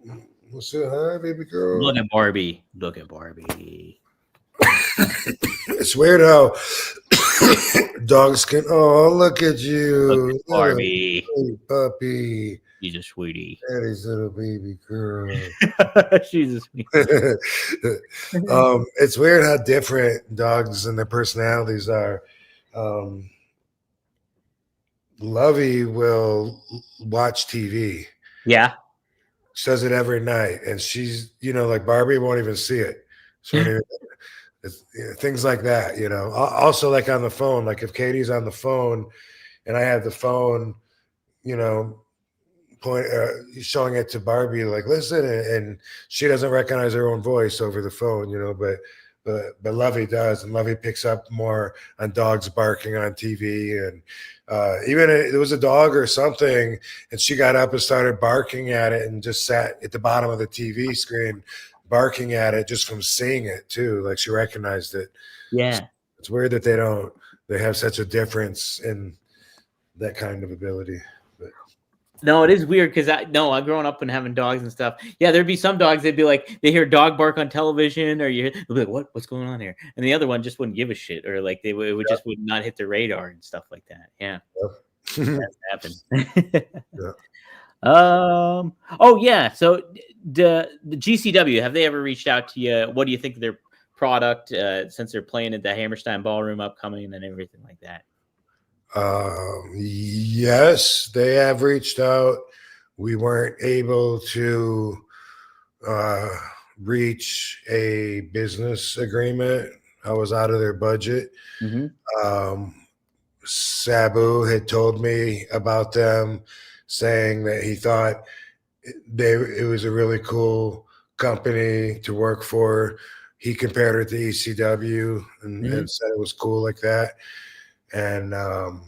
Want to say hi, baby girl? Look at Barbie. It's weird how dogs can. Oh, look at you. Look at Barbie. Hey, puppy. She's a sweetie. Daddy's little baby girl. She's a sweetie. It's weird how different dogs and their personalities are. Lovey will watch TV. Yeah. She does it every night. And she's, like Barbie won't even see it. So things like that, Also, like on the phone, like if Katie's on the phone and I have the phone, showing it to Barbie, like listen, and she doesn't recognize her own voice over the phone, but but Lovey does, and Lovey picks up more on dogs barking on TV, and even there was a dog or something, and she got up and started barking at it, and just sat at the bottom of the TV screen, barking at it just from seeing it too. Like she recognized it. Yeah. It's weird that they have such a difference in that kind of ability. But No, it is weird because I'm growing up and having dogs and stuff. Yeah, there'd be some dogs they'd be like, they hear a dog bark on television, or they'll be like, what's going on here? And the other one just wouldn't give a shit, or like it would just would not hit the radar and stuff like that. Yeah, that's happened. Yeah. Oh yeah. So the GCW, have they ever reached out to you? What do you think of their product since they're playing at the Hammerstein Ballroom upcoming and everything like that? Yes, they have reached out. We weren't able to reach a business agreement. I was out of their budget. Sabu had told me about them, saying that he thought it was a really cool company to work for. He compared it to ECW and said it was cool like that. And then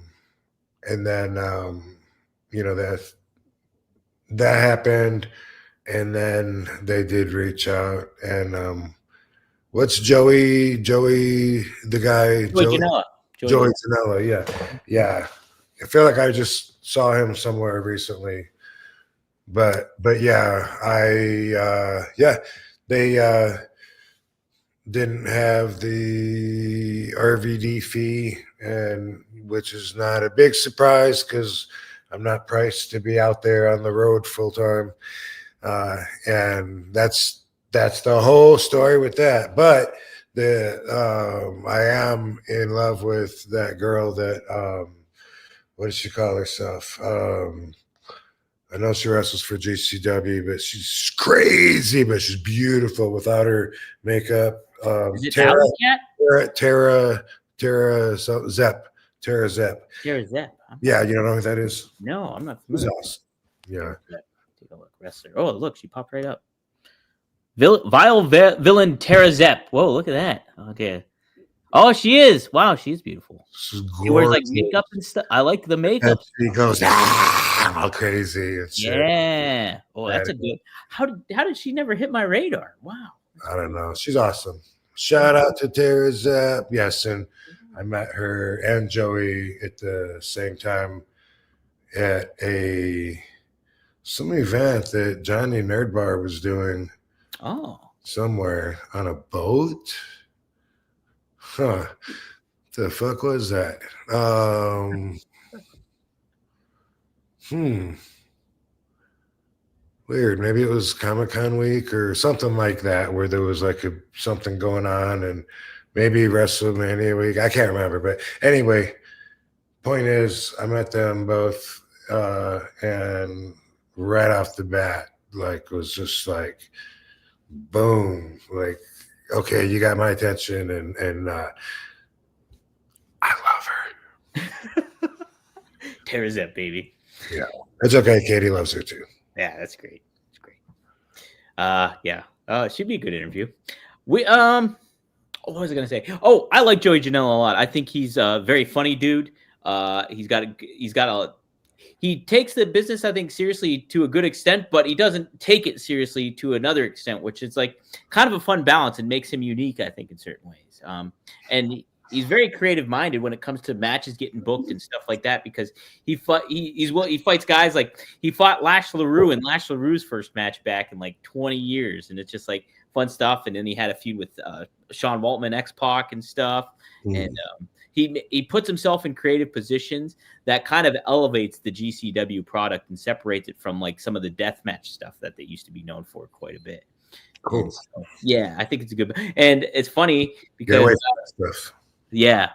that happened, and then they did reach out. And what's Joey the guy? Joey Janela, yeah. I feel like I just saw him somewhere recently, but yeah, they didn't have the RVD fee, and which is not a big surprise because I'm not priced to be out there on the road full time, and that's the whole story with that. But I am in love with that girl that what does she call herself? I know she wrestles for GCW, but she's crazy, but she's beautiful without her makeup. Is it Tara Zepp. Tara Zepp. Yeah, you don't know who that is? No, I'm not She's familiar. awesome. Yeah. Take a look. Wrestler. Oh, look, she popped right up. Vile villain Tara Zepp. Whoa, look at that. Okay. Oh, she is. Wow, she's beautiful. She wears like makeup and stuff. I like the makeup. And she goes all crazy. And shit. Yeah. Oh, that's a good. How did she never hit my radar? Wow. I don't know. She's awesome. Shout out to Tara Zepp. Yes, and I met her and Joey at the same time at some event that Johnny Nerdbar was doing. Oh. Somewhere on a boat. Huh. The fuck was that? Weird. Maybe it was Comic-Con week or something like that, where there was like something going on, and maybe WrestleMania week. I can't remember. But anyway, point is, I met them both, and right off the bat, like, was just like, boom, like, okay, you got my attention, and I love her. Tara's that baby. Yeah, it's okay. Katie loves her too. Yeah, that's great. That's great. Yeah. Should be a good interview. What was I gonna say? Oh, I like Joey Janela a lot. I think he's a very funny dude. He takes the business, I think, seriously to a good extent, but he doesn't take it seriously to another extent, which is like kind of a fun balance and makes him unique, I think, in certain ways. And he's very creative minded when it comes to matches getting booked and stuff like that, because he fights guys like he fought Lash LaRue in Lash LaRue's first match back in like 20 years, and it's just like fun stuff. And then he had a feud with Sean Waltman, X-Pac and stuff, and he puts himself in creative positions that kind of elevates the GCW product and separates it from like some of the deathmatch stuff that they used to be known for quite a bit. Cool. So, yeah, I think it's a good, and it's funny because yeah,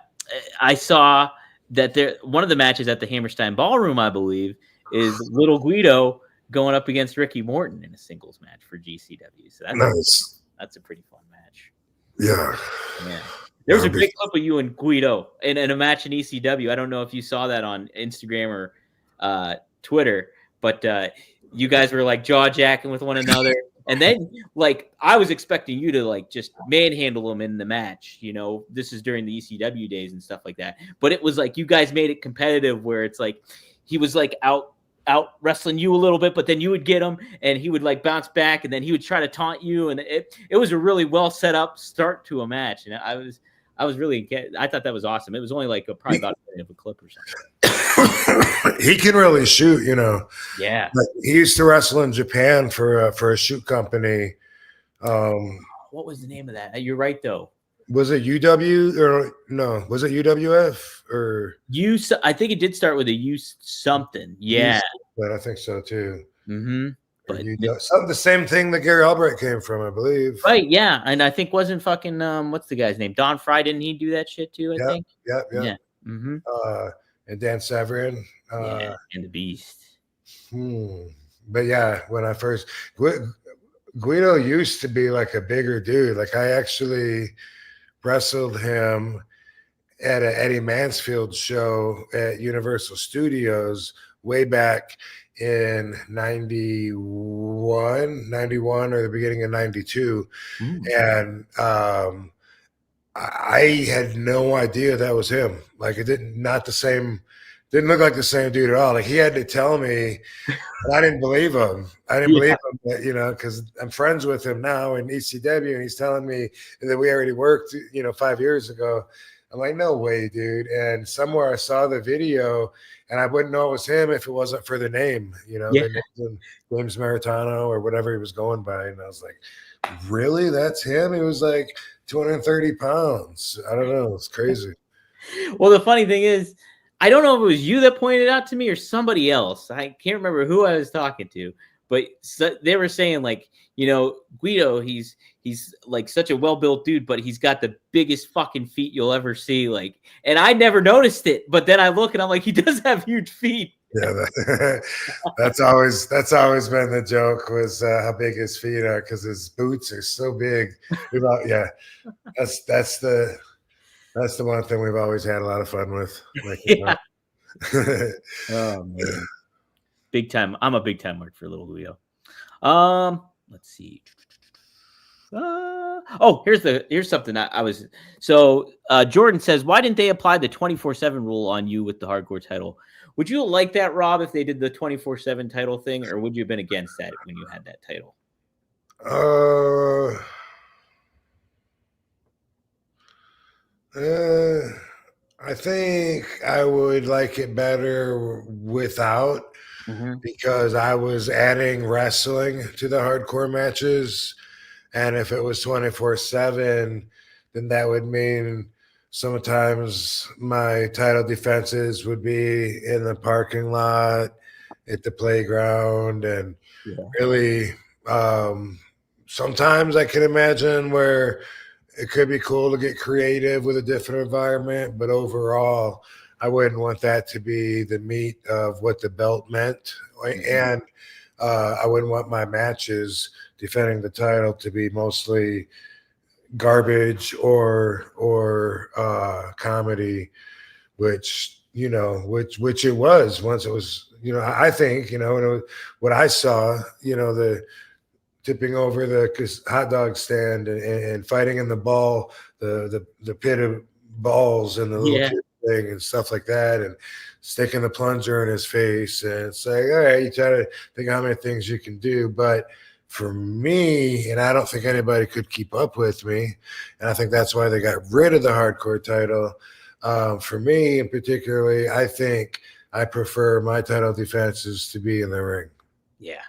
I saw that one of the matches at the Hammerstein Ballroom, I believe, is Little Guido going up against Ricky Morton in a singles match for GCW. So that's nice. That's a pretty fun match. Yeah. There's a great clip of you and Guido in a match in ECW. I don't know if you saw that on Instagram or Twitter, but you guys were like jaw jacking with one another. And then, like, I was expecting you to like just manhandle him in the match. You know, this is during the ECW days and stuff like that. But it was like you guys made it competitive, where it's like he was like out wrestling you a little bit, but then you would get him, and he would like bounce back, and then he would try to taunt you, and it was a really well set up start to a match, and I was really I thought that was awesome. It was only like probably about a minute of a clip or something. He can really shoot, you know. Yeah. Like, he used to wrestle in Japan for a shoot company. What was the name of that? You're right though. Was it UW or no? Was it UWF or I think it did start with a U something. Yeah. But I think so too. Mm-hmm. But the same thing that Gary Albright came from, I believe. Right, yeah. And I think wasn't fucking what's the guy's name? Don Fry, didn't he do that shit too, I think? Yeah. Mm-hmm. And Dan Severian. And the Beast. But yeah, when I first Guido used to be like a bigger dude. Like, I actually wrestled him at an Eddie Mansfield show at Universal Studios way back in 91 or the beginning of 92. And I had no idea that was him. Like, it didn't look like the same dude at all. Like, he had to tell me, and I didn't believe him. I didn't believe him, but, you know, because I'm friends with him now in ECW, and he's telling me that we already worked, you know, 5 years ago. I'm like, no way, dude. And somewhere I saw the video, and I wouldn't know it was him if it wasn't for the name, you know, the name, James Maritano or whatever he was going by. And I was like, really? That's him? He was like 230 pounds. I don't know. It's crazy. Well, the funny thing is, I don't know if it was you that pointed it out to me or somebody else. I can't remember who I was talking to, but they were saying, like, you know, Guido, he's like such a well-built dude, but he's got the biggest fucking feet you'll ever see. Like, and I never noticed it, but then I look and I'm like, he does have huge feet. Yeah, that's always been the joke, was how big his feet are, because his boots are so big. Yeah, that's the one thing we've always had a lot of fun with. Like, Oh man, big time! I'm a big time mark for Little Guido. Let's see. Here's something I was. So Jordan says, why didn't they apply the 24/7 rule on you with the hardcore title? Would you like that, Rob, if they did the 24/7 title thing, or would you have been against that when you had that title? I think I would like it better without, because I was adding wrestling to the hardcore matches. And if it was 24/7, then that would mean sometimes my title defenses would be in the parking lot, at the playground, and really sometimes I can imagine where it could be cool to get creative with a different environment, but overall, I wouldn't want that to be the meat of what the belt meant. And I wouldn't want my matches defending the title to be mostly garbage or comedy, which it was once. It was, I think, what I saw, the tipping over the hot dog stand and fighting in the ball, the pit of balls and the little thing and stuff like that, and sticking the plunger in his face, and it's like, all right, you try to think how many things you can do. But for me, and I don't think anybody could keep up with me, and I think that's why they got rid of the hardcore title. For me, in particularly, I think I prefer my title defenses to be in the ring. Yeah.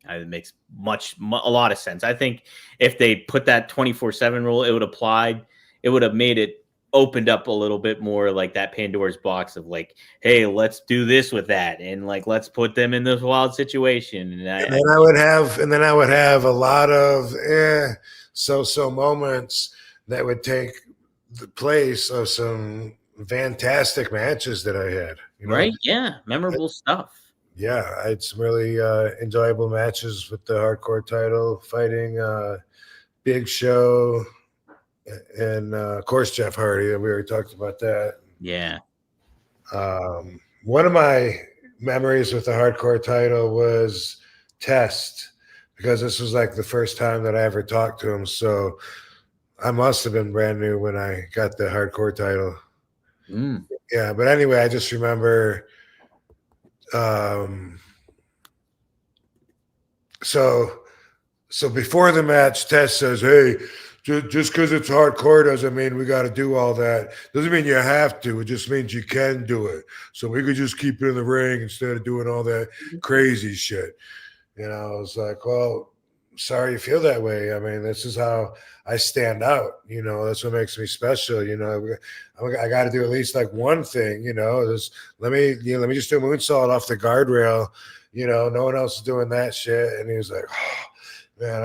It makes a lot of sense. I think if they put that 24/7 rule, it would have made it opened up a little bit more, like that Pandora's box of like, hey, let's do this with that, and like let's put them in this wild situation. And then I would have a lot of so moments that would take the place of some fantastic matches that I had. Right? Yeah, memorable stuff. Yeah, I had some really enjoyable matches with the hardcore title, fighting Big Show and, of course, Jeff Hardy. We already talked about that. Yeah. One of my memories with the hardcore title was Test, because this was like the first time that I ever talked to him. So I must have been brand new when I got the hardcore title. Mm. Yeah, but anyway, I just remember. Um, so so before the match, Tess says, "Hey, just because it's hardcore doesn't mean we got to do all that. Doesn't mean you have to. It just means you can do it. So we could just keep it in the ring instead of doing all that crazy shit." You know, I was like, well, sorry you feel that way. I mean, this is how I stand out. You know, that's what makes me special. You know, I got to do at least like one thing. You know, just let me just do a moonsault off the guardrail. You know, no one else is doing that shit. And he was like, oh, man,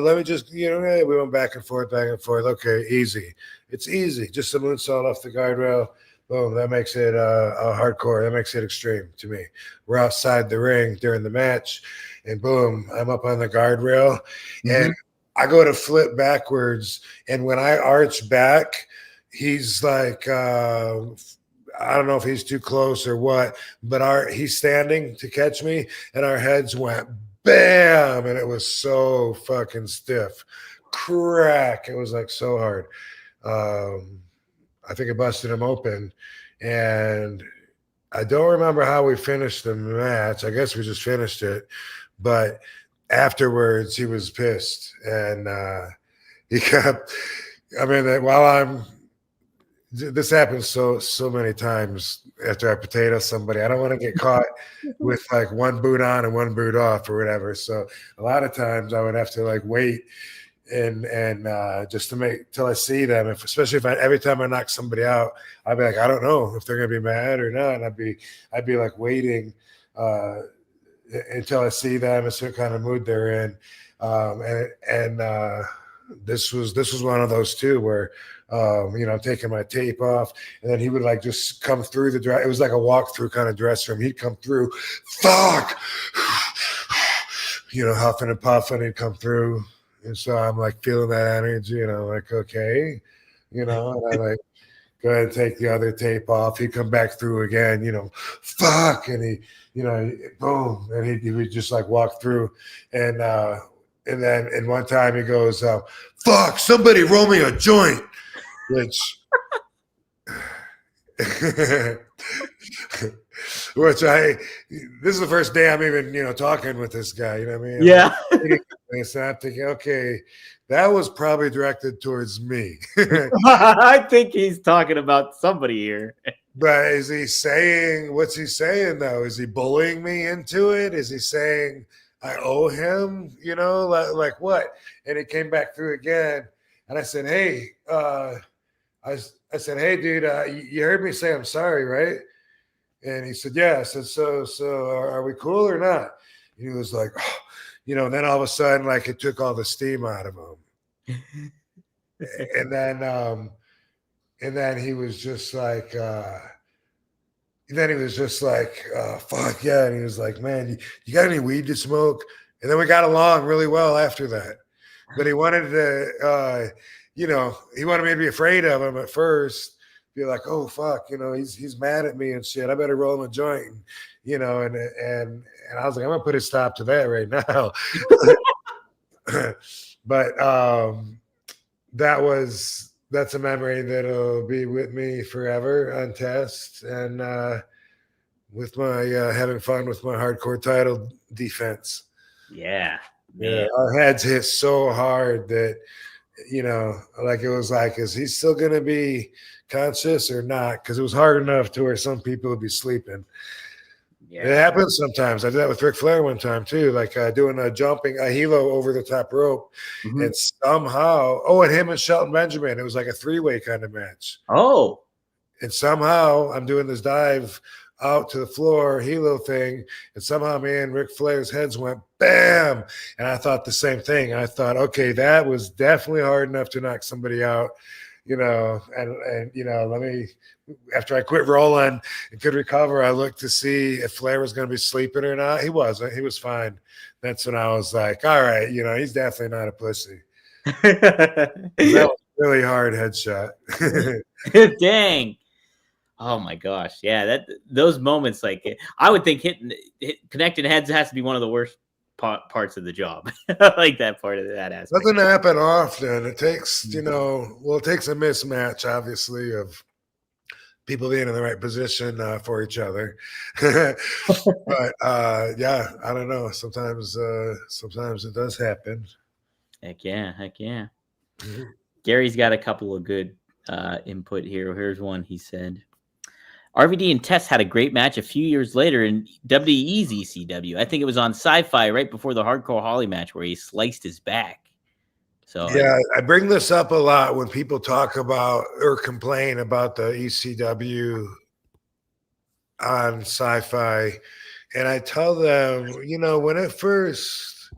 let me just, you know, we went back and forth, back and forth. Okay, easy. It's easy. Just a moonsault off the guardrail. Boom, that makes it a hardcore. That makes it extreme to me. We're outside the ring during the match, and boom, I'm up on the guardrail, and I go to flip backwards, and when I arch back, he's like, I don't know if he's too close or what, but he's standing to catch me, and our heads went bam, and it was so fucking stiff. Crack. It was like so hard. I think it busted him open. And I don't remember how we finished the match. I guess we just finished it. But afterwards, he was pissed. And he kept, I mean, this happens so many times after I potato somebody. I don't want to get caught with like one boot on and one boot off or whatever. So a lot of times I would have to like wait and just to make till I see them. Especially if every time I knock somebody out, I'd be like, I don't know if they're gonna be mad or not. And I'd be like waiting until I see them and see what kind of mood they're in. This was one of those too where you know, I'm taking my tape off, and then he would like just come through the dress. It was like a walkthrough kind of dress room. He'd come through, fuck, you know, huffing and puffing. He'd come through. And so I'm like feeling that energy, you know, like, okay, you know, and I like go ahead and take the other tape off. He'd come back through again, you know, fuck. And he, you know, boom. And he would just like walk through. And then and one time he goes, fuck, somebody roll me a joint, which which this is the first day I'm even, you know, talking with this guy, you know what I mean? Yeah. So I'm thinking, okay, that was probably directed towards me. I think he's talking about somebody here. But is he saying, what's he saying though? Is he bullying me into it? Is he saying I owe him, you know, like what? And he came back through again. And I said, hey, I said, hey, dude, you heard me say I'm sorry, right? And he said, yeah. I said, so are we cool or not? And he was like, oh, you know, and then all of a sudden, like it took all the steam out of him. and then he was just like, fuck yeah. And he was like, man, you got any weed to smoke? And then we got along really well after that. But he wanted to, you know, he wanted me to be afraid of him at first. Be like, oh fuck, you know, he's mad at me and shit. I better roll him a joint, and, you know. And I was like, I'm gonna put a stop to that right now. But that's a memory that'll be with me forever, untested, and with my having fun with my hardcore title defense. Yeah, yeah, our heads hit so hard that, you know, like it was like, is he still gonna be conscious or not? Because it was hard enough to where some people would be sleeping. Yeah. It happens sometimes. I did that with Ric Flair one time too, like doing a helo over the top rope, and somehow, and him and Shelton Benjamin, it was like a 3-way kind of match. Oh, and somehow I'm doing this dive out to the floor helo thing, and somehow me and Ric Flair's heads went bam, and I thought the same thing. I thought, okay, that was definitely hard enough to knock somebody out, you know, and you know, let me. After I quit rolling and could recover, I looked to see if Flair was going to be sleeping or not. He wasn't. He was fine. That's when I was like, all right, you know, he's definitely not a pussy. That was a really hard headshot. Dang. Oh my gosh. Yeah, those moments, like I would think connecting heads has to be one of the worst parts of the job. I like that part of that aspect. Doesn't happen often. It takes, it takes a mismatch, obviously, of people being in the right position for each other. But yeah, I don't know. Sometimes it does happen. Heck yeah. Mhm. Gary's got a couple of good input here. Here's one. He said, RVD and Test had a great match a few years later in WWE's ECW. I think it was on Sci-Fi right before the Hardcore Holly match where he sliced his back. So Yeah, I bring this up a lot when people talk about or complain about the ECW on Sci-Fi, and I tell them, when it first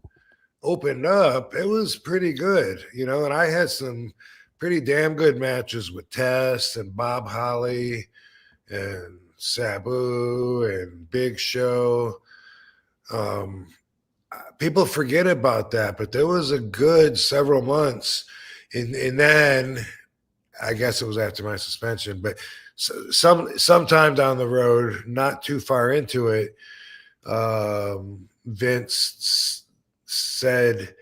opened up, it was pretty good, and I had some pretty damn good matches with Test and Bob Holly and Sabu and Big Show. People forget about that, but there was a good several months, and then I guess it was after my suspension, but sometime down the road, not too far into it, Vince said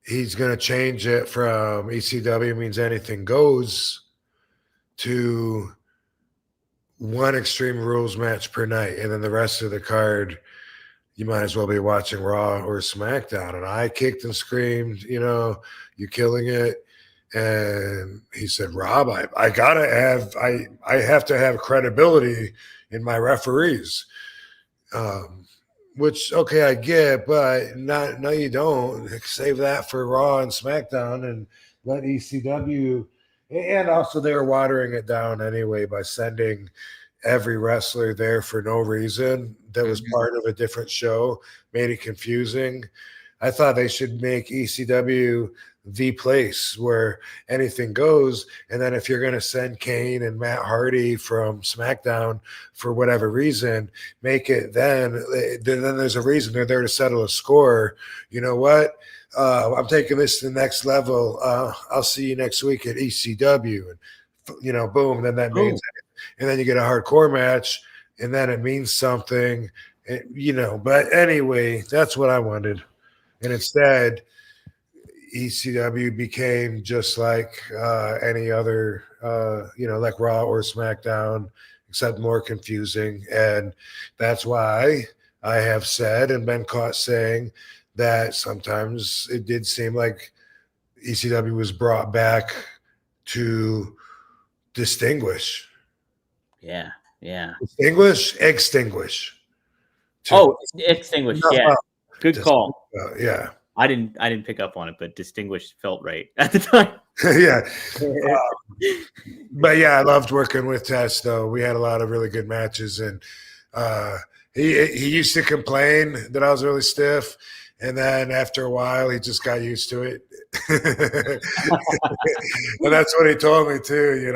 he's going to change it from ECW means anything goes to one Extreme Rules match per night, and then the rest of the card you might as well be watching Raw or SmackDown. And I kicked and screamed, you're killing it. And he said, Rob, I gotta have I have to have credibility in my referees. Which okay, I get, but no, you don't. Save that for Raw and SmackDown and let ECW, and also they were watering it down anyway by sending every wrestler there for no reason that was part of a different show, made it confusing. I thought they should make ECW the place where anything goes. And then if you're going to send Kane and Matt Hardy from SmackDown for whatever reason, make it then there's a reason they're there to settle a score. You know what? I'm taking this to the next level. I'll see you next week at ECW. And, boom, then that means and then you get a hardcore match, and then it means something, But anyway, that's what I wanted. And instead, ECW became just like any other, like Raw or SmackDown, except more confusing. And that's why I have said and been caught saying that sometimes it did seem like ECW was brought back to distinguish. Yeah. Distinguish, extinguish. Extinguish. Yeah. Good call. Yeah. I didn't pick up on it, but distinguished felt right at the time. Yeah. But yeah, I loved working with Tess though. We had a lot of really good matches, and he used to complain that I was really stiff. And then after a while, he just got used to it. And that's what he told me too,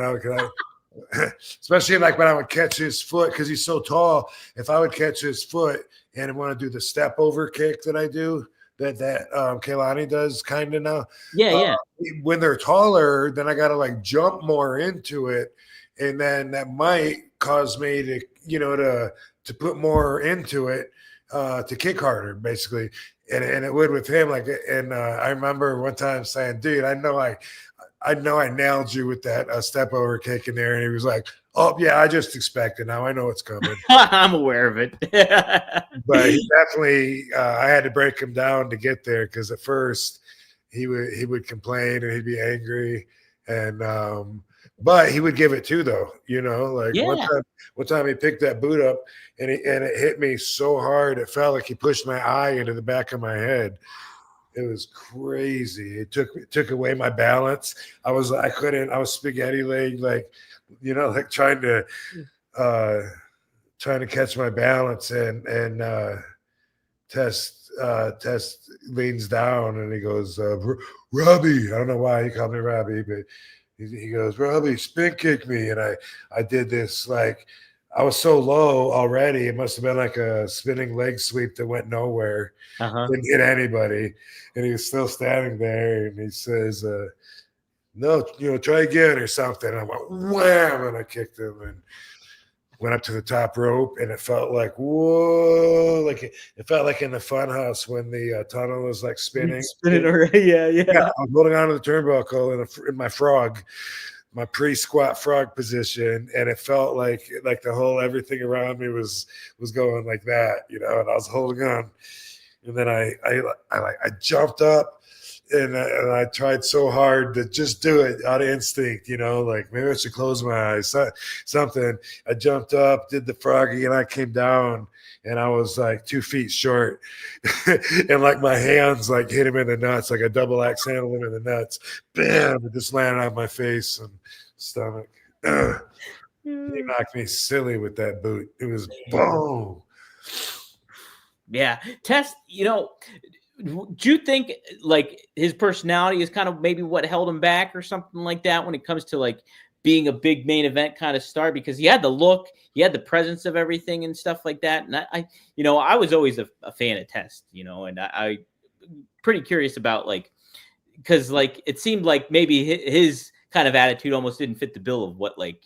especially like when I would catch his foot because he's so tall. If I would catch his foot and want to do the step over kick that I do, that Kaylani does kind of now. Yeah. When they're taller, then I got to like jump more into it, and then that might cause me to to put more into it, to kick harder, basically. And it would with him. I remember one time saying, dude, I know I nailed you with that step over kick in there. And he was like, oh, yeah, I just expect it. Now I know it's coming. I'm aware of it. But he definitely, I had to break him down to get there because at first he would complain and he'd be angry. And but he would give it too, though. One time he picked that boot up and it hit me so hard it felt like he pushed my eye into the back of my head. It was crazy. It took away my balance. I was spaghetti legged, trying to catch my balance, and Test leans down and he goes, Robbie. I don't know why he called me Robbie, but he goes, Robbie, spin kick me. And I did this, I was so low already. It must have been like a spinning leg sweep that went nowhere. Didn't hit anybody. And he was still standing there, and he says, no, try again or something. And I went, wham, and I kicked him. And went up to the top rope, and it felt like whoa, like it felt like in the fun house when the tunnel was like spinning. Spinning around. Yeah, Yeah, yeah. I was holding on to the turnbuckle in my frog, my pre-squat frog position, and it felt like the whole everything around me was going like that, and I was holding on, and then I jumped up. And I tried so hard to just do it out of instinct, like maybe I should close my eyes, something. I jumped up, did the froggy, and I came down, and I was like 2 feet short, and like my hands like hit him in the nuts, like a double axe handle him in the nuts. Bam! It just landed on my face and stomach. He knocked me silly with that boot. It was boom. Yeah, Test. Do you think like his personality is kind of maybe what held him back or something like that when it comes to like being a big main event kind of star? Because he had the look, he had the presence of everything and stuff like that. And I was always a fan of Test, and I pretty curious about like, because like it seemed like maybe his kind of attitude almost didn't fit the bill of what like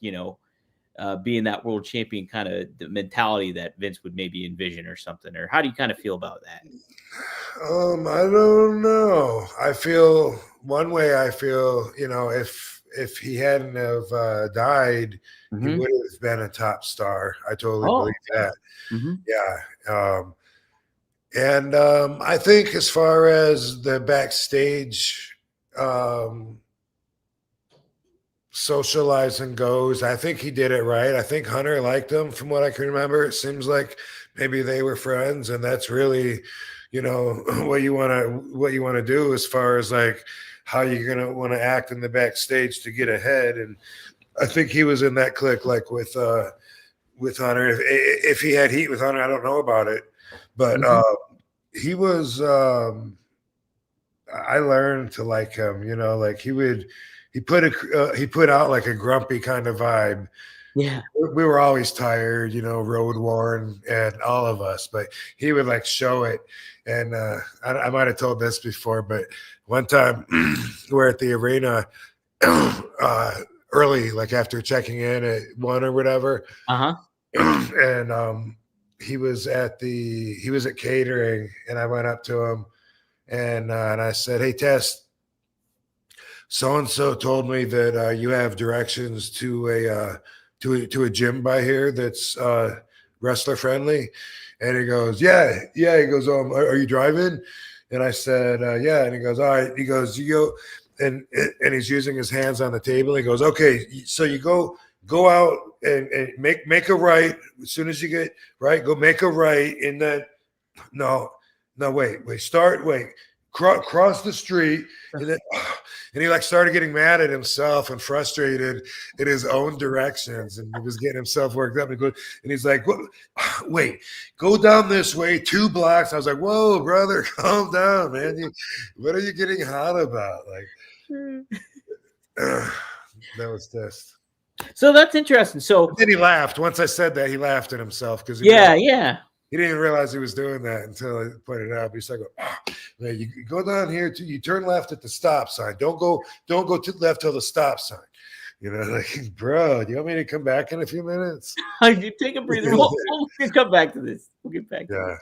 being that world champion kind of the mentality that Vince would maybe envision or something. Or how do you kind of feel about that? I don't know. I feel one way. I feel, if he hadn't have died, he would have been a top star. I totally believe that. Yeah. And I think as far as the backstage socializing goes, I think he did it right. I think Hunter liked him from what I can remember. It seems like maybe they were friends, and that's really, what you want to do as far as like how you're going to want to act in the backstage to get ahead. And I think he was in that clique, like with Hunter. If he had heat with Hunter, I don't know about it, but he was, I learned to like him, like he put out like a grumpy kind of vibe. Yeah. We were always tired, road worn, and all of us, but he would like show it. And I might have told this before, but one time we're at the arena early, like after checking in at 1 or whatever. And he was at catering, and I went up to him and I said, "Hey, Tess, so-and-so told me that you have directions to a gym by here that's wrestler friendly." And he goes, yeah. He goes, are you driving? And I said, yeah. And he goes, all right. He goes, you go, and he's using his hands on the table. He goes, okay, so you go out and make a right as soon as you get right. Go make a right, and then wait, cross the street, and then and he like started getting mad at himself and frustrated in his own directions, and he was getting himself worked up. And he's like, wait, go down this way 2 blocks. I was like, whoa, brother, calm down, man. What are you getting hot about? Like, that was this. So that's interesting. So but then he laughed. Once I said that, he laughed at himself because he didn't realize he was doing that until I pointed it out. He's like, man, you go down here, you turn left at the stop sign. Don't go to the left till the stop sign. Like, bro, do you want me to come back in a few minutes? You take a breather. We'll come back to this. We'll get back to this.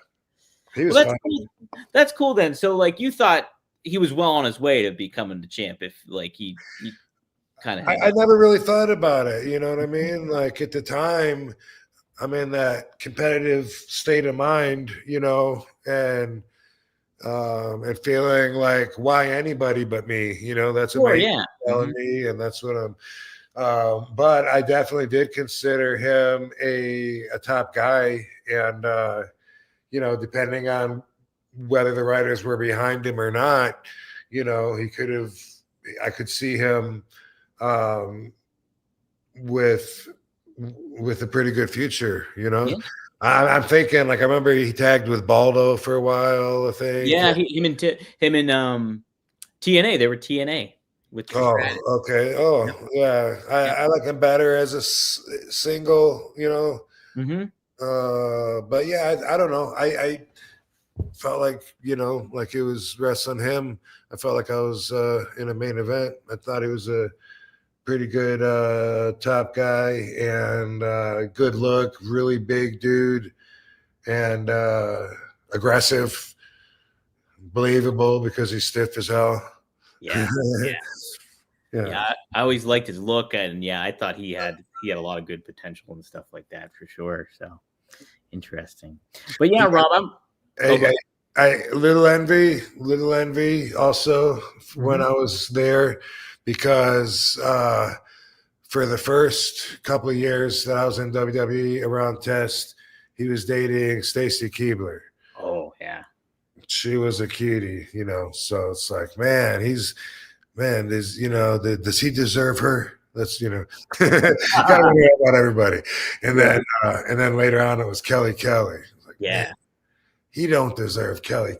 He was cool. That's cool then. So like you thought he was well on his way to becoming the champ if like he kind of I never really thought about it. You know what I mean? Like at the time, I'm in that competitive state of mind, and feeling like why anybody but me, that's what telling me, and that's what I'm. But I definitely did consider him a top guy, and depending on whether the writers were behind him or not, he could have. I could see him with a pretty good future, I'm thinking, like, I remember he tagged with Baldo for a while, I think. Yeah, him and TNA, they were TNA with okay. Yeah. I like him better as a single, but yeah, I don't know. I felt like, like it was wrestling him. I felt like I was in a main event. I thought he was a pretty good top guy, and good look, really big dude, and aggressive, believable because he's stiff as hell. Yeah. Yeah. I always liked his look, and yeah, I thought he had a lot of good potential and stuff like that for sure. So interesting. But yeah, Rob, little envy also when I was there, because for the first couple of years that I was in WWE around Test, he was dating Stacy Keibler. Oh yeah, she was a cutie, So it's like, man, does he deserve her? That's gotta worry about everybody. And then later on, it was Kelly. Like, yeah. Man, he don't deserve Kelly.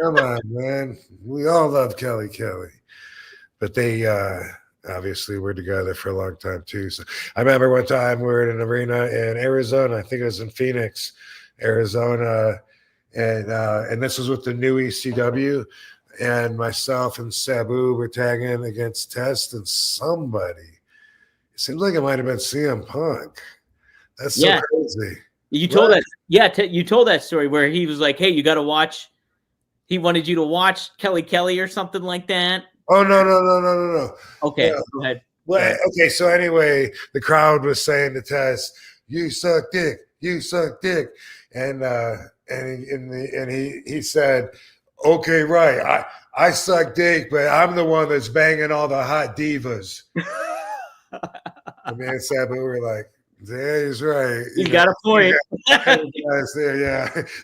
Come on, man. We all love Kelly. But they obviously were together for a long time too. So I remember one time we were in an arena in Arizona. I think it was in Phoenix, Arizona, and this was with the new ECW. And myself and Sabu were tagging against Test, and somebody, it seems like it might have been CM Punk. That's so crazy. You told that, you told that story where he was like, "Hey, you got to watch." He wanted you to watch Kelly or something like that. Oh no. Okay, go ahead. Well, okay. So anyway, the crowd was saying to Test, "You suck dick. You suck dick," and he said, "Okay, right. I suck dick, but I'm the one that's banging all the hot divas." And me and Sabu were like, "Yeah, he's right. You got a point." Yeah.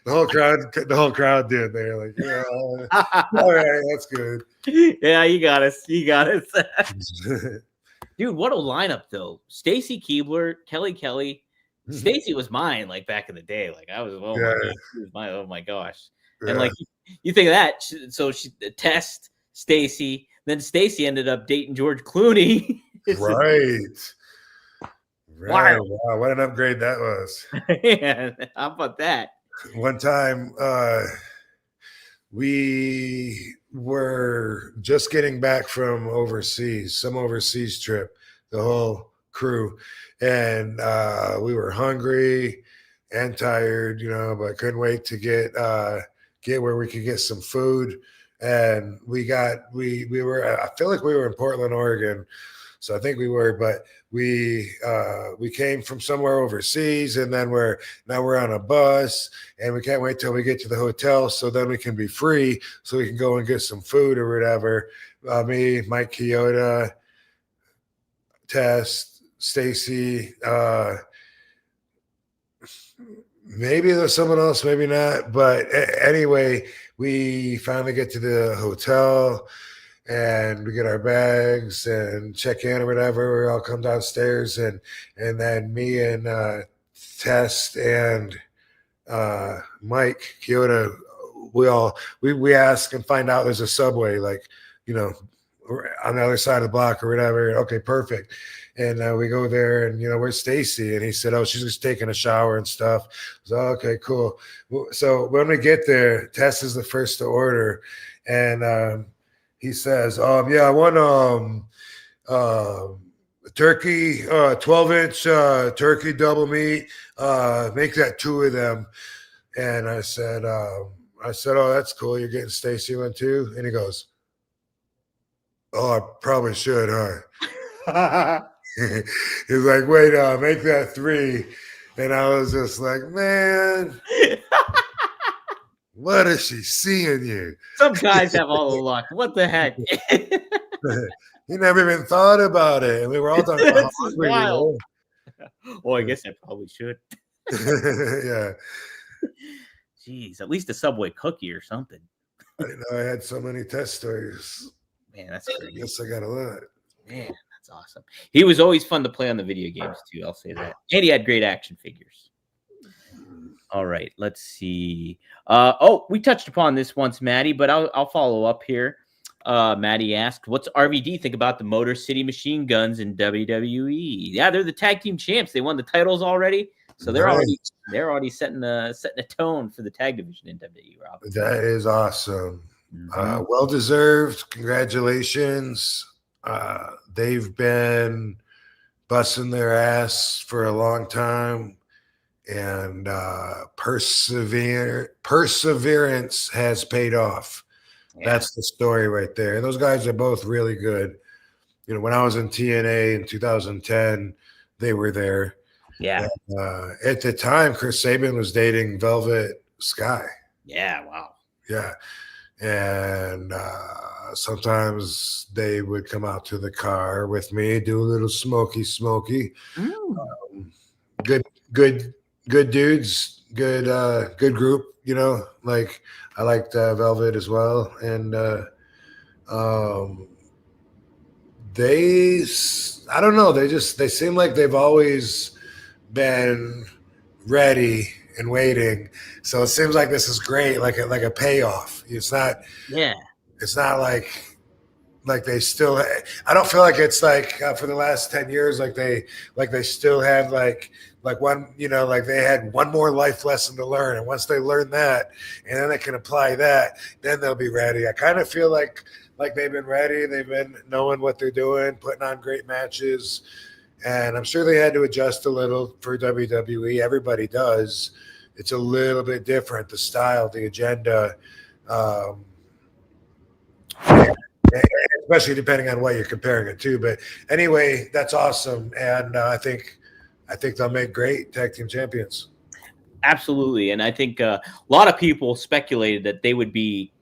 The whole crowd did. They were like, "Yeah, all right, that's good." Yeah, you got us. Dude, what a lineup though. Stacy Keibler, Kelly. Stacy was mine like back in the day. Like I was, oh my gosh. Yeah. And like you think of that. So she Test Stacy, then Stacy ended up dating George Clooney. Right. Wow, what an upgrade that was. Yeah, how about that? One time we were just getting back from some overseas trip, the whole crew, and we were hungry and tired, but couldn't wait to get where we could get some food. And we were, I feel like we were in Portland, Oregon. So I think we were, but we came from somewhere overseas, and then now we're on a bus, and we can't wait till we get to the hotel, so then we can be free, so we can go and get some food or whatever. Me, Mike Chioda, Tess, Stacy, maybe there's someone else, maybe not. But anyway, we finally get to the hotel. And we get our bags and check in or whatever. We all come downstairs, and then me and Test and Mike Kyoto, we ask and find out there's a Subway, like, on the other side of the block or whatever. Okay, perfect. And we go there, and where's Stacy? And he said, "Oh, she's just taking a shower and stuff." So okay, cool. So when we get there, Test is the first to order, and he says, "Yeah, I want turkey, 12-inch turkey double meat. Make that 2 of them." And I said, "Oh, that's cool. You're getting Stacy one too?" And he goes, "Oh, I probably should, huh?" He's like, "Wait, make that 3." And I was just like, man. What is she seeing you? Some guys have all the luck. What the heck? He never even thought about it. And we were all talking about how hungry we were. Oh, I guess I probably should. Yeah. Jeez, at least a Subway cookie or something. I know I had so many Test stories. Man, that's great. I guess I got a lot. Man, that's awesome. He was always fun to play on the video games too. I'll say that. And he had great action figures. All right, let's see. We touched upon this once, Maddie, but I'll follow up here. Maddie asked, "What's RVD think about the Motor City Machine Guns in WWE?" Yeah, they're the tag team champs. They won the titles already, so they're already setting a tone for the tag division in WWE. Rob, that is awesome. Well deserved. Congratulations. They've been busting their ass for a long time, and perseverance has paid off. Yeah. That's the story right there. And those guys are both really good. You know, when I was in TNA in 2010, they were there. Yeah. And, at the time, Chris Sabin was dating Velvet Sky. Yeah. Wow. Yeah. And sometimes they would come out to the car with me, do a little smoky. Mm. Good, good, good dudes. Good group. You know, like I liked Velvet as well, and um, they, I don't know, they seem like they've always been ready and waiting. So it seems like this is great, like a payoff. Yeah. It's not like they still. I don't feel like it's like for the last 10 years, like they still had like one, you know, like they had one more life lesson to learn, and once they learn that, and then they can apply that, then they'll be ready. I kind of feel like they've been ready. They've been knowing what they're doing, putting on great matches. And I'm sure they had to adjust a little for WWE. Everybody does. It's a little bit different, the style, the agenda, um, especially depending on what you're comparing it to. But anyway, that's awesome, and I think they'll make great tag team champions. Absolutely. And I think a lot of people speculated that they would be,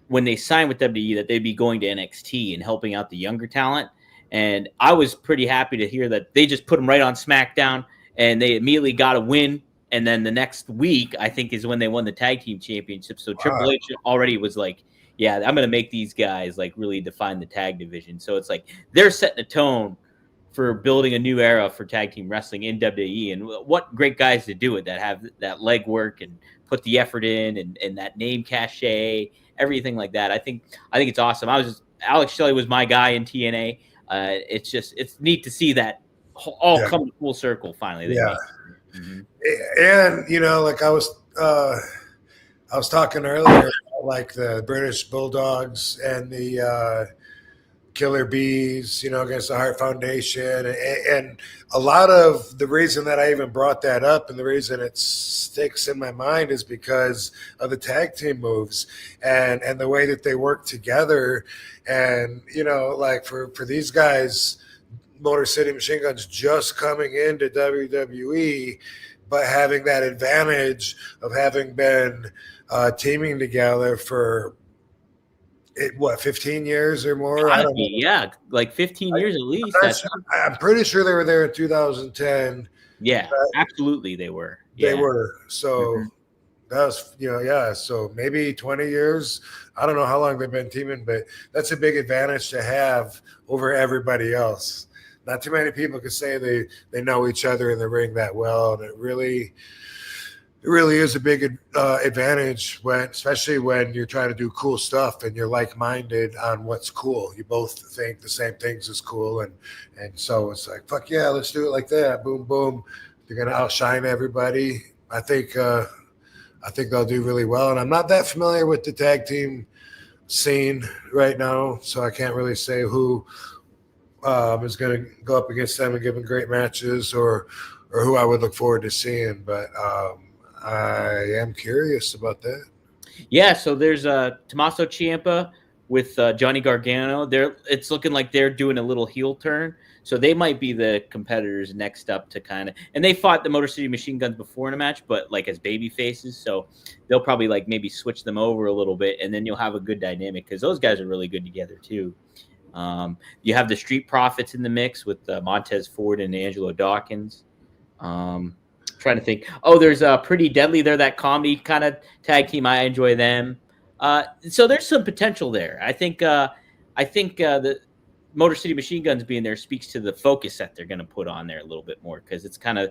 when they signed with WWE, that they'd be going to NXT and helping out the younger talent. And I was pretty happy to hear that they just put them right on SmackDown and they immediately got a win. And then the next week, I think, is when they won the tag team championship. So Triple Wow. H already was like, yeah, I'm going to make these guys like really define the tag division. So it's like they're setting a tone for building a new era for tag team wrestling in WWE. And what great guys to do it, that have that legwork and put the effort in, and that name cachet, everything like that. I think it's awesome. Alex Shelley was my guy in TNA. It's neat to see that all Yeah. come full circle. Finally, they Yeah. made it. Mm-hmm. And you know, like I was talking earlier about like the British Bulldogs and the Killer Bees, you know, against the Heart Foundation. And a lot of the reason that I even brought that up and the reason it sticks in my mind is because of the tag team moves and the way that they work together. And, you know, like for these guys, Motor City Machine Guns just coming into WWE, but having that advantage of having been teaming together for 15 years or more. I Gotta don't know. be, yeah, like 15 years at least. I'm, sure, I'm pretty sure they were there in 2010. Yeah, absolutely, they were. They Yeah. were. So Mm-hmm. that was, you know, yeah. So maybe 20 years. I don't know how long they've been teaming, but that's a big advantage to have over everybody else. Not too many people can say they know each other in the ring that well, and it really is a big advantage when, especially when you're trying to do cool stuff and you're like-minded on what's cool. You both think the same things is cool, and so it's like, fuck yeah, let's do it like that. Boom, boom. They're gonna outshine everybody. I think they'll do really well. And I'm not that familiar with the tag team scene right now, so I can't really say who is going to go up against them and give them great matches, or who I would look forward to seeing. But I am curious about that. Yeah, so there's Tommaso Ciampa with Johnny Gargano. It's looking like they're doing a little heel turn, so they might be the competitors next up to kind of. And they fought the Motor City Machine Guns before in a match, but like as baby faces, so they'll probably like maybe switch them over a little bit, and then you'll have a good dynamic because those guys are really good together too. You have the Street Profits in the mix with Montez Ford and Angelo Dawkins. Trying to think. Oh, there's Pretty Deadly. They're that comedy kind of tag team. I enjoy them. So there's some potential there. I think the Motor City Machine Guns being there speaks to the focus that they're going to put on there a little bit more, because it's kind of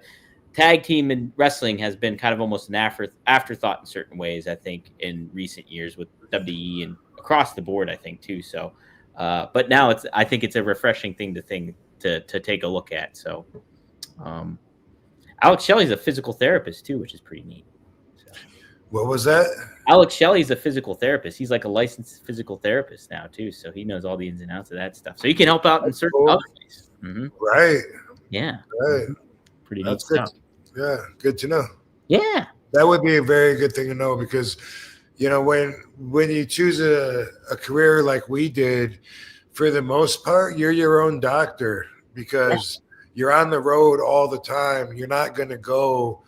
tag team in wrestling has been kind of almost an afterthought in certain ways, I think, in recent years with WWE and across the board, I think too. So, but now I think it's a refreshing thing to take a look at. So, Alex Shelley's a physical therapist too, which is pretty neat. So. What was that? Alex Shelley's a physical therapist. He's like a licensed physical therapist now too, so he knows all the ins and outs of that stuff. So he can help out in That's certain cool. other ways. Right. Yeah. Right. Pretty neat That's good. stuff. Yeah. Good to know. Yeah. That would be a very good thing to know because, when you choose a career like we did, for the most part, you're your own doctor because you're on the road all the time. You're not going to go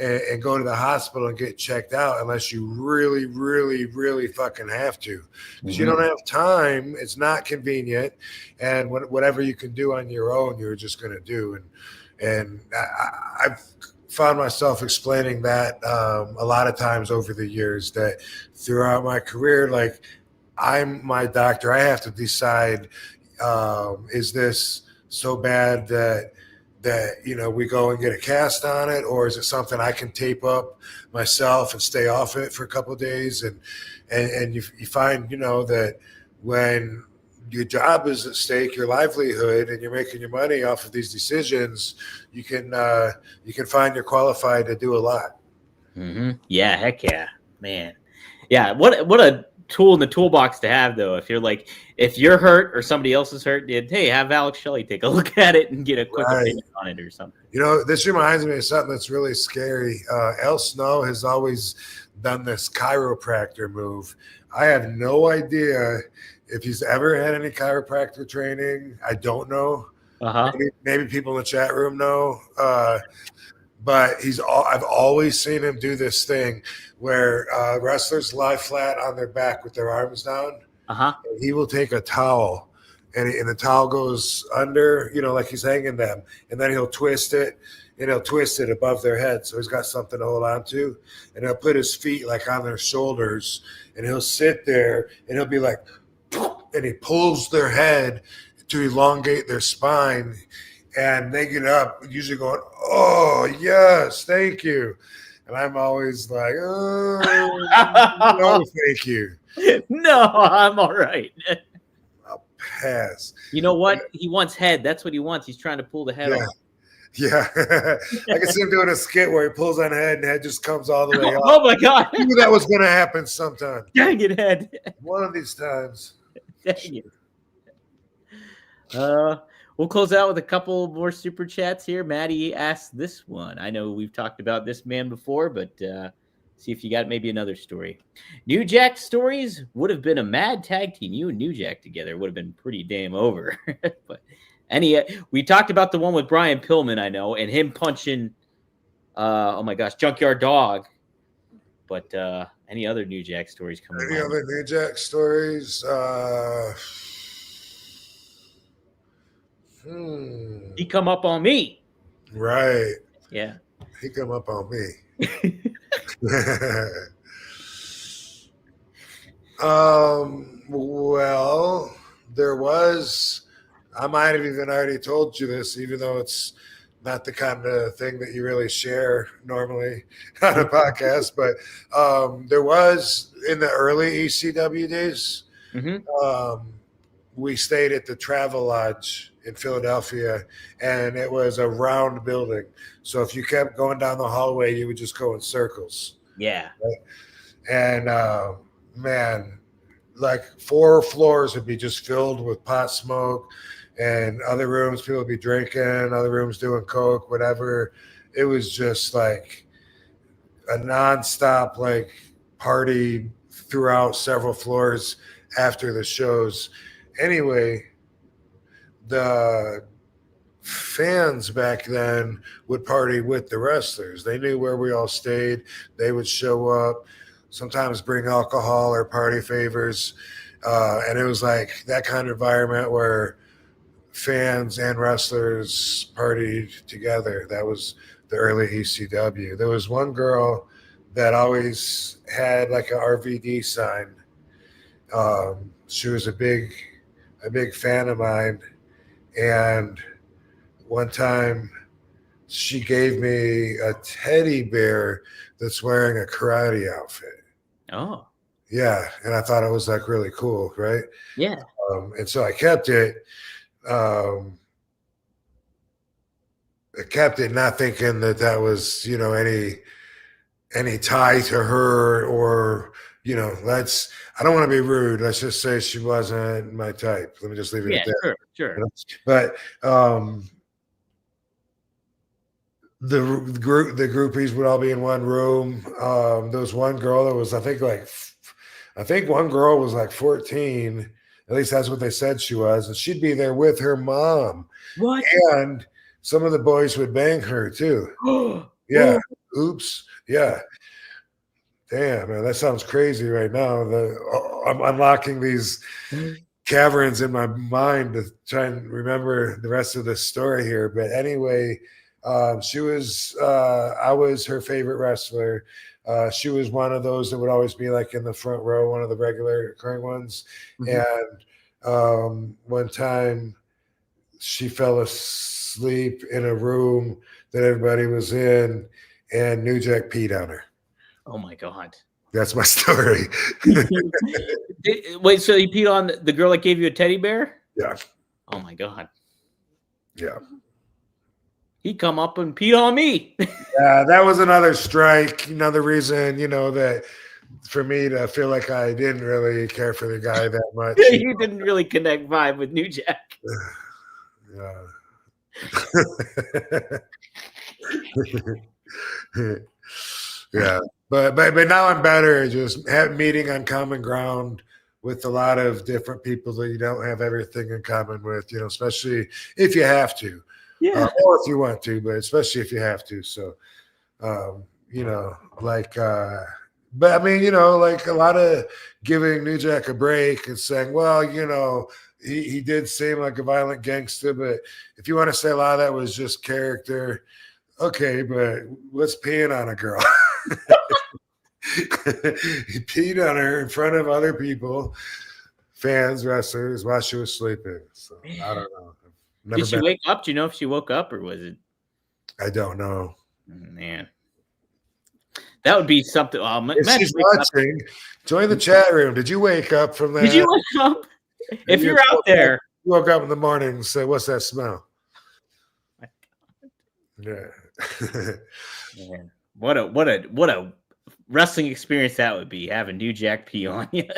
and go to the hospital and get checked out unless you really, really, really fucking have to, because you don't have time. It's not convenient, and whatever you can do on your own, you're just going to do. And I've found myself explaining that a lot of times over the years, that throughout my career, like, I'm my doctor. I have to decide, is this so bad that we go and get a cast on it, or is it something I can tape up myself and stay off it for a couple of days? And you find, that when your job is at stake, your livelihood, and you're making your money off of these decisions, you can find you're qualified to do a lot. Yeah, heck yeah, man. Yeah, what a tool in the toolbox to have, though. If you're hurt or somebody else is hurt, hey, have Alex Shelley take a look at it and get a quick opinion on it or something. This reminds me of something that's really scary. El Snow has always done this chiropractor move. I have no idea if he's ever had any chiropractor training. I don't know. Maybe people in the chat room know. But I've always seen him do this thing where wrestlers lie flat on their back with their arms down. He will take a towel, and the towel goes under, like he's hanging them, and then he'll twist it, and he'll twist it above their head, so he's got something to hold on to, and he'll put his feet like on their shoulders, and he'll sit there, and he'll be like, and he pulls their head to elongate their spine. And they get up, usually going, "Oh, yes, thank you." And I'm always like, "Oh, no, thank you. No, I'm all right. I'll pass." You know what? He wants head. That's what he wants. He's trying to pull the head off. Yeah. I can see him doing a skit where he pulls on head and head just comes all the way up. Oh, my God. I knew that was going to happen sometime. Dang it, head. One of these times. Dang it. We'll close out with a couple more super chats here. Maddie asked this one. I know we've talked about this man before, but see if you got maybe another story. New Jack stories would have been a mad tag team. You and New Jack together would have been pretty damn over. But we talked about the one with Brian Pillman, I know, and him punching, oh my gosh, Junkyard Dog. But any other New Jack stories coming? Any other New Jack stories? He come up on me. Right. Yeah. He come up on me. Well, there was, I might have even already told you this, even though it's not the kind of thing that you really share normally on a podcast, but there was, in the early ECW days, we stayed at the Travel Lodge in Philadelphia, and it was a round building. So if you kept going down the hallway, you would just go in circles. Yeah. Right? And man, like 4 floors would be just filled with pot smoke, and other rooms people would be drinking, other rooms doing coke, whatever. It was just like a nonstop like party throughout several floors after the shows. Anyway, the fans back then would party with the wrestlers. They knew where we all stayed. They would show up, sometimes bring alcohol or party favors. And it was like that kind of environment where fans and wrestlers partied together. That was the early ECW. There was one girl that always had like an RVD sign. She was a big fan of mine. And one time she gave me a teddy bear that's wearing a karate outfit. Oh. Yeah. And I thought it was like really cool, right? Yeah. And so I kept it. I kept it not thinking that was, any tie to her, or I don't want to be rude. Let's just say she wasn't my type. Let me just leave it Yeah, at that. sure. But the groupies would all be in one room. There was one girl that was, I think one girl was like 14. At least that's what they said she was, and she'd be there with her mom. What? And some of the boys would bang her too. Yeah. Oops. Yeah. Damn, man, that sounds crazy right now. I'm unlocking these caverns in my mind to try and remember the rest of the story here. But anyway, she was, I was her favorite wrestler. She was one of those that would always be like in the front row, one of the regular occurring ones. And one time she fell asleep in a room that everybody was in, and New Jack peed on her. Oh my God. That's my story. Wait, so he peed on the girl that gave you a teddy bear? Yeah. Oh my God. Yeah. He come up and peed on me. Yeah, that was another strike. Another reason, that for me to feel like I didn't really care for the guy that much. You didn't really connect vibe with New Jack. Yeah. Yeah. But now I'm better. Just meeting on common ground with a lot of different people that you don't have everything in common with, especially if you have to. Yeah. Or if you want to, but especially if you have to. So, but I mean, like a lot of giving New Jack a break and saying, well, he did seem like a violent gangster, but if you want to say a lot of that was just character, okay, but let's peeing on a girl. He peed on her in front of other people, fans, wrestlers, while she was sleeping. So I don't know. Did she wake up? Do you know if she woke up, or was it? I don't know. Man, that would be something. If she's watching, join the chat room. Did you wake up from that? Did you wake up? If you're out there, you woke up in the morning and say, "What's that smell?" Yeah. Man, what a wrestling experience that would be, having New Jack pee on you.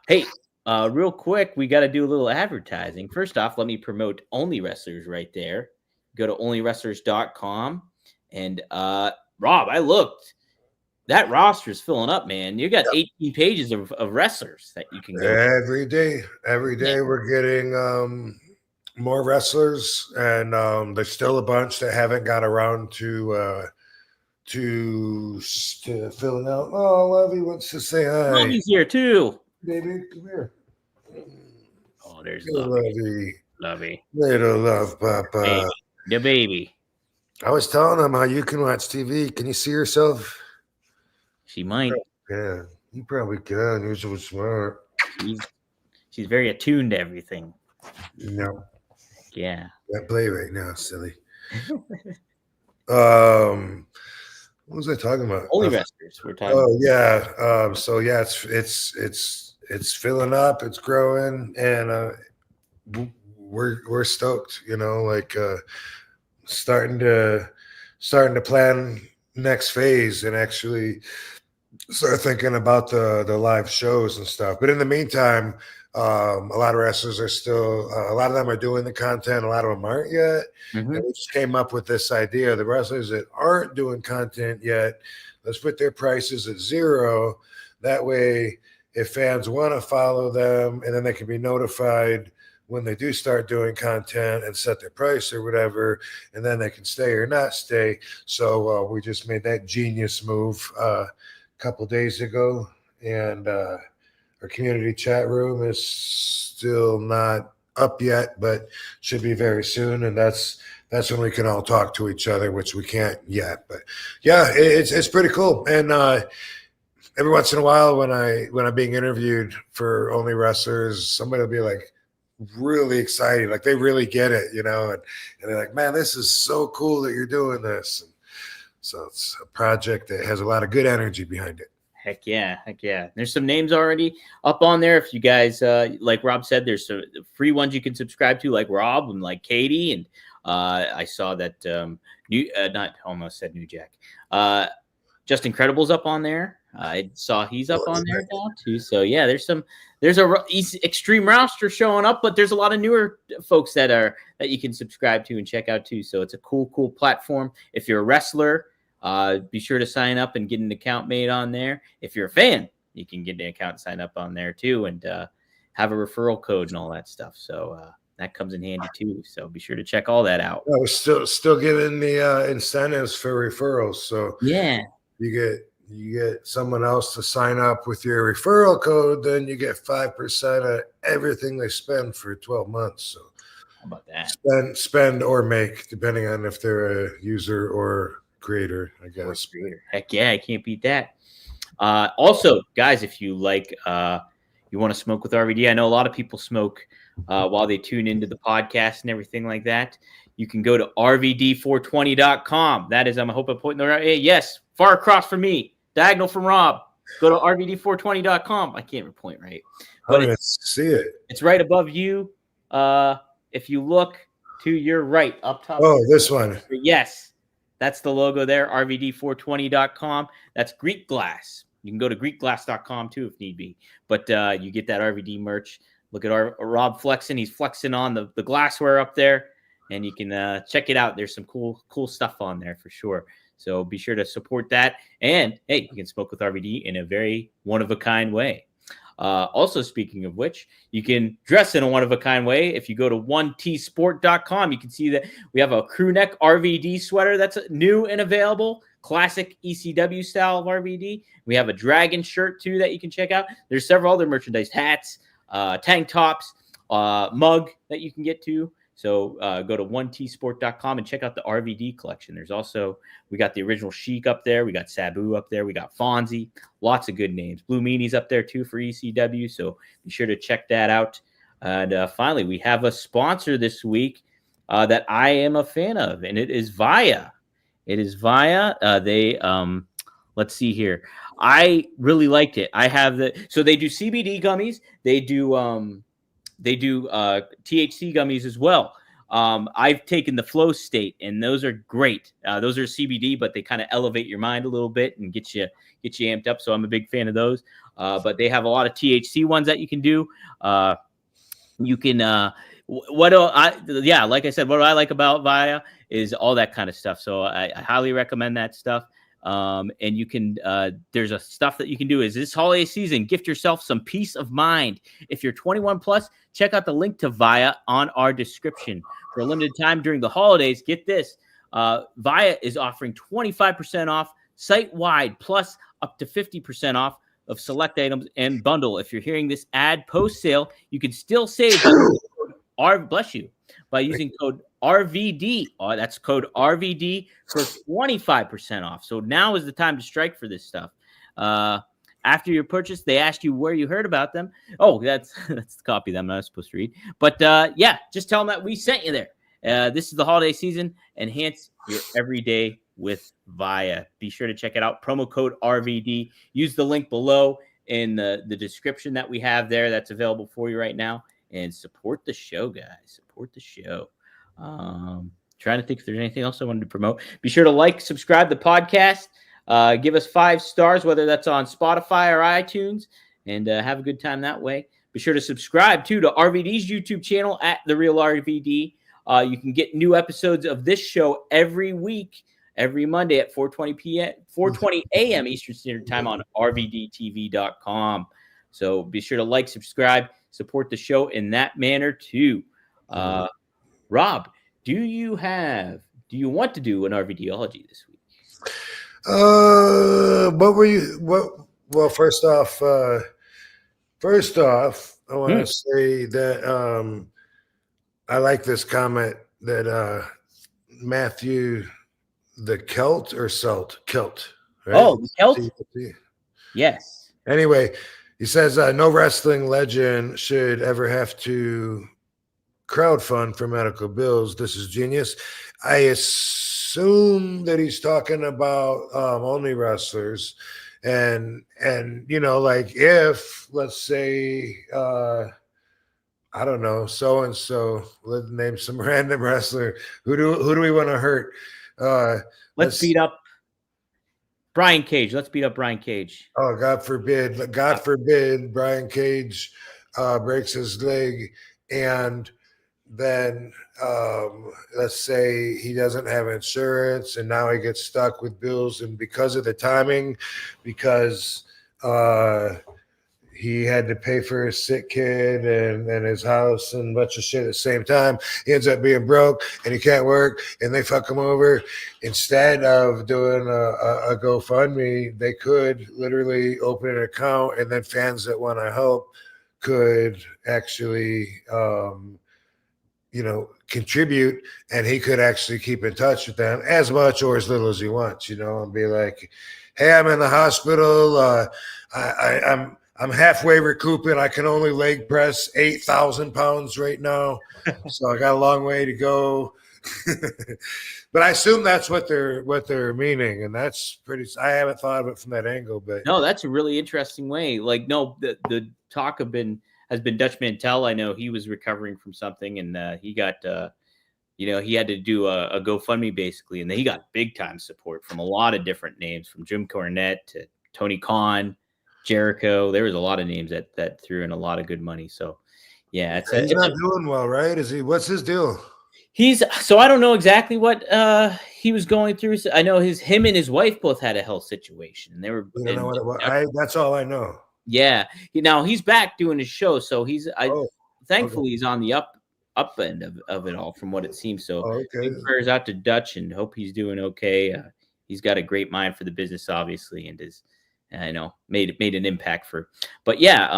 Hey, real quick, we got to do a little advertising. First off, let me promote Only Wrestlers right there. Go to onlywrestlers.com. And Rob, I looked. That roster is filling up, man. You got 18 pages of wrestlers that you can go every day. Every day we're getting more wrestlers, and there's still a bunch that haven't got around to filling out. Oh, Lovey wants to say hi. Lovey's here too. Baby, come here. Oh, there's Lovey. Lovey. Little love, Papa. The baby. I was telling him how you can watch TV. Can you see yourself? She might. Yeah, you probably can. You're so smart. She's very attuned to everything. No. Yeah. That play right now, silly. What was I talking about? Only wrestlers. We're talking. Oh yeah. So yeah, it's filling up. It's growing, and we're stoked. Starting to plan next phase and actually start thinking about the live shows and stuff. But in the meantime, a lot of wrestlers are still, a lot of them are doing the content. A lot of them aren't yet. And we just came up with this idea. The wrestlers that aren't doing content yet, let's put their prices at $0. That way, if fans want to follow them, and then they can be notified when they do start doing content and set their price or whatever, and then they can stay or not stay. So we just made that genius move a couple days ago, and our community chat room is still not up yet, but should be very soon. And that's when we can all talk to each other, which we can't yet. But yeah, it's pretty cool. And every once in a while, when I'm being interviewed for Only Wrestlers, somebody will be like, really excited, like they really get it, and they're like, man, this is so cool that you're doing this. And so it's a project that has a lot of good energy behind it. Heck yeah. There's some names already up on there. If you guys, like Rob said, there's some free ones you can subscribe to, like Rob and like Katie. And I saw that Not almost said New Jack. Just Incredible's up on there. I saw he's up on there now too. So yeah, there's he's extreme roster showing up, but there's a lot of newer folks that you can subscribe to and check out too. So it's a cool platform. If you're a wrestler, be sure to sign up and get an account made on there. If you're a fan, you can get an account and sign up on there too, and have a referral code and all that stuff. So that comes in handy too. So be sure to check all that out. We're still giving the incentives for referrals. So yeah, you get someone else to sign up with your referral code, then you get 5% of everything they spend for 12 months. So how about that? Spend or make, depending on if they're a user or creator, I guess. Heck yeah, I can't beat that. Also, guys, if you like, you want to smoke with RVD, I know a lot of people smoke while they tune into the podcast and everything like that. You can go to rvd420.com. That is, I hope I'm pointing the right. Hey, yes, far across from me, diagonal from Rob. Go to rvd420.com. I can't point right, but I see it. It's right above you. If you look to your right, up top. Oh, this one. Yes, that's the logo there. rvd420.com. That's Greek Glass. You can go to greekglass.com too if need be. But you get that RVD merch. Look at our Rob flexing. He's flexing on the glassware up there. And you can check it out. There's some cool stuff on there for sure. So be sure to support that. And, hey, you can smoke with RVD in a very one-of-a-kind way. Also, speaking of which, you can dress in a one-of-a-kind way. If you go to 1tsport.com, you can see that we have a crew neck RVD sweater that's new and available. Classic ECW style of RVD. We have a dragon shirt, too, that you can check out. There's several other merchandise, hats, tank tops, mug that you can get to. So go to 1tsport.com and check out the RVD collection. There's also, we got the original Sheik up there. We got Sabu up there. We got Fonzie. Lots of good names. Blue Meanie's up there too for ECW. So be sure to check that out. And finally, we have a sponsor this week that I am a fan of, and it is Via. It is Via. Let's see here. I really liked it. So they do CBD gummies. They do THC gummies as well. I've taken the Flow State, and those are great. Those are CBD, but they kind of elevate your mind a little bit and get you amped up. So I'm a big fan of those. But they have a lot of THC ones that you can do. You can like I said, what I like about Via is all that kind of stuff. So I highly recommend that stuff. And you can, there's a stuff that you can do is this holiday season, gift yourself some peace of mind. If you're 21 plus, check out the link to Via on our description. For a limited time during the holidays, get this, Via is offering 25% off site-wide, plus up to 50% off of select items and bundle. If you're hearing this ad post-sale, you can still save by using code RVD. That's code RVD for 25% off. So now is the time to strike for this stuff. After your purchase, they asked you where you heard about them. Oh, that's the copy that I'm not supposed to read. But just tell them that we sent you there. This is the holiday season. Enhance your everyday with Via. Be sure to check it out. Promo code RVD. Use the link below in the description that we have there that's available for you right now. And support the show, guys. Support the show. Trying to think if there's anything else I wanted to promote. Be sure to like, subscribe to the podcast. Give us 5 stars, whether that's on Spotify or iTunes, and have a good time that way. Be sure to subscribe, too, to RVD's YouTube channel at The Real RVD. You can get new episodes of this show every week, every Monday at 4:20 a.m. Eastern Standard Time on rvdtv.com. So be sure to like, subscribe, support the show in that manner, too. Rob, do you want to do an RVDology this week? Well, first off, I want to say that I like this comment that Matthew the Kilt, right? Oh, the Kilt? Yes. Anyway, he says no wrestling legend should ever have to crowdfund for medical bills. This is genius. I assume that he's talking about only wrestlers, and like if, let's say, I don't know, so and so, let's name some random wrestler. Who do we want to hurt? Let's beat up Brian Cage. Let's beat up Brian Cage. Oh, God forbid! God forbid Brian Cage breaks his leg, and then let's say he doesn't have insurance, and now he gets stuck with bills, and because of the timing, because he had to pay for his sick kid and his house and a bunch of shit at the same time. He ends up being broke and he can't work and they fuck him over. Instead of doing a GoFundMe, they could literally open an account and then fans that want to help could actually, contribute, and he could actually keep in touch with them as much or as little as he wants, and be like, hey, I'm in the hospital. I'm halfway recouping. I can only leg press 8,000 pounds right now. So I got a long way to go. But I assume that's what they're meaning. And that's I haven't thought of it from that angle, but no, that's a really interesting way. Like, no, the talk has been Dutch Mantel. I know he was recovering from something and he got, he had to do a GoFundMe basically. And then he got big time support from a lot of different names, from Jim Cornette to Tony Khan, Jericho. There was a lot of names that threw in a lot of good money. So yeah, he's not doing well, right? Is he? What's his deal? So I don't know exactly what he was going through. So I know him and his wife both had a health situation. They were. You know what? That's all I know. Yeah. Now he's back doing his show, so thankfully he's on the up end of it all, from what it seems. So big prayers out to Dutch and hope he's doing okay. He's got a great mind for the business, obviously, and is. I know made an impact but yeah.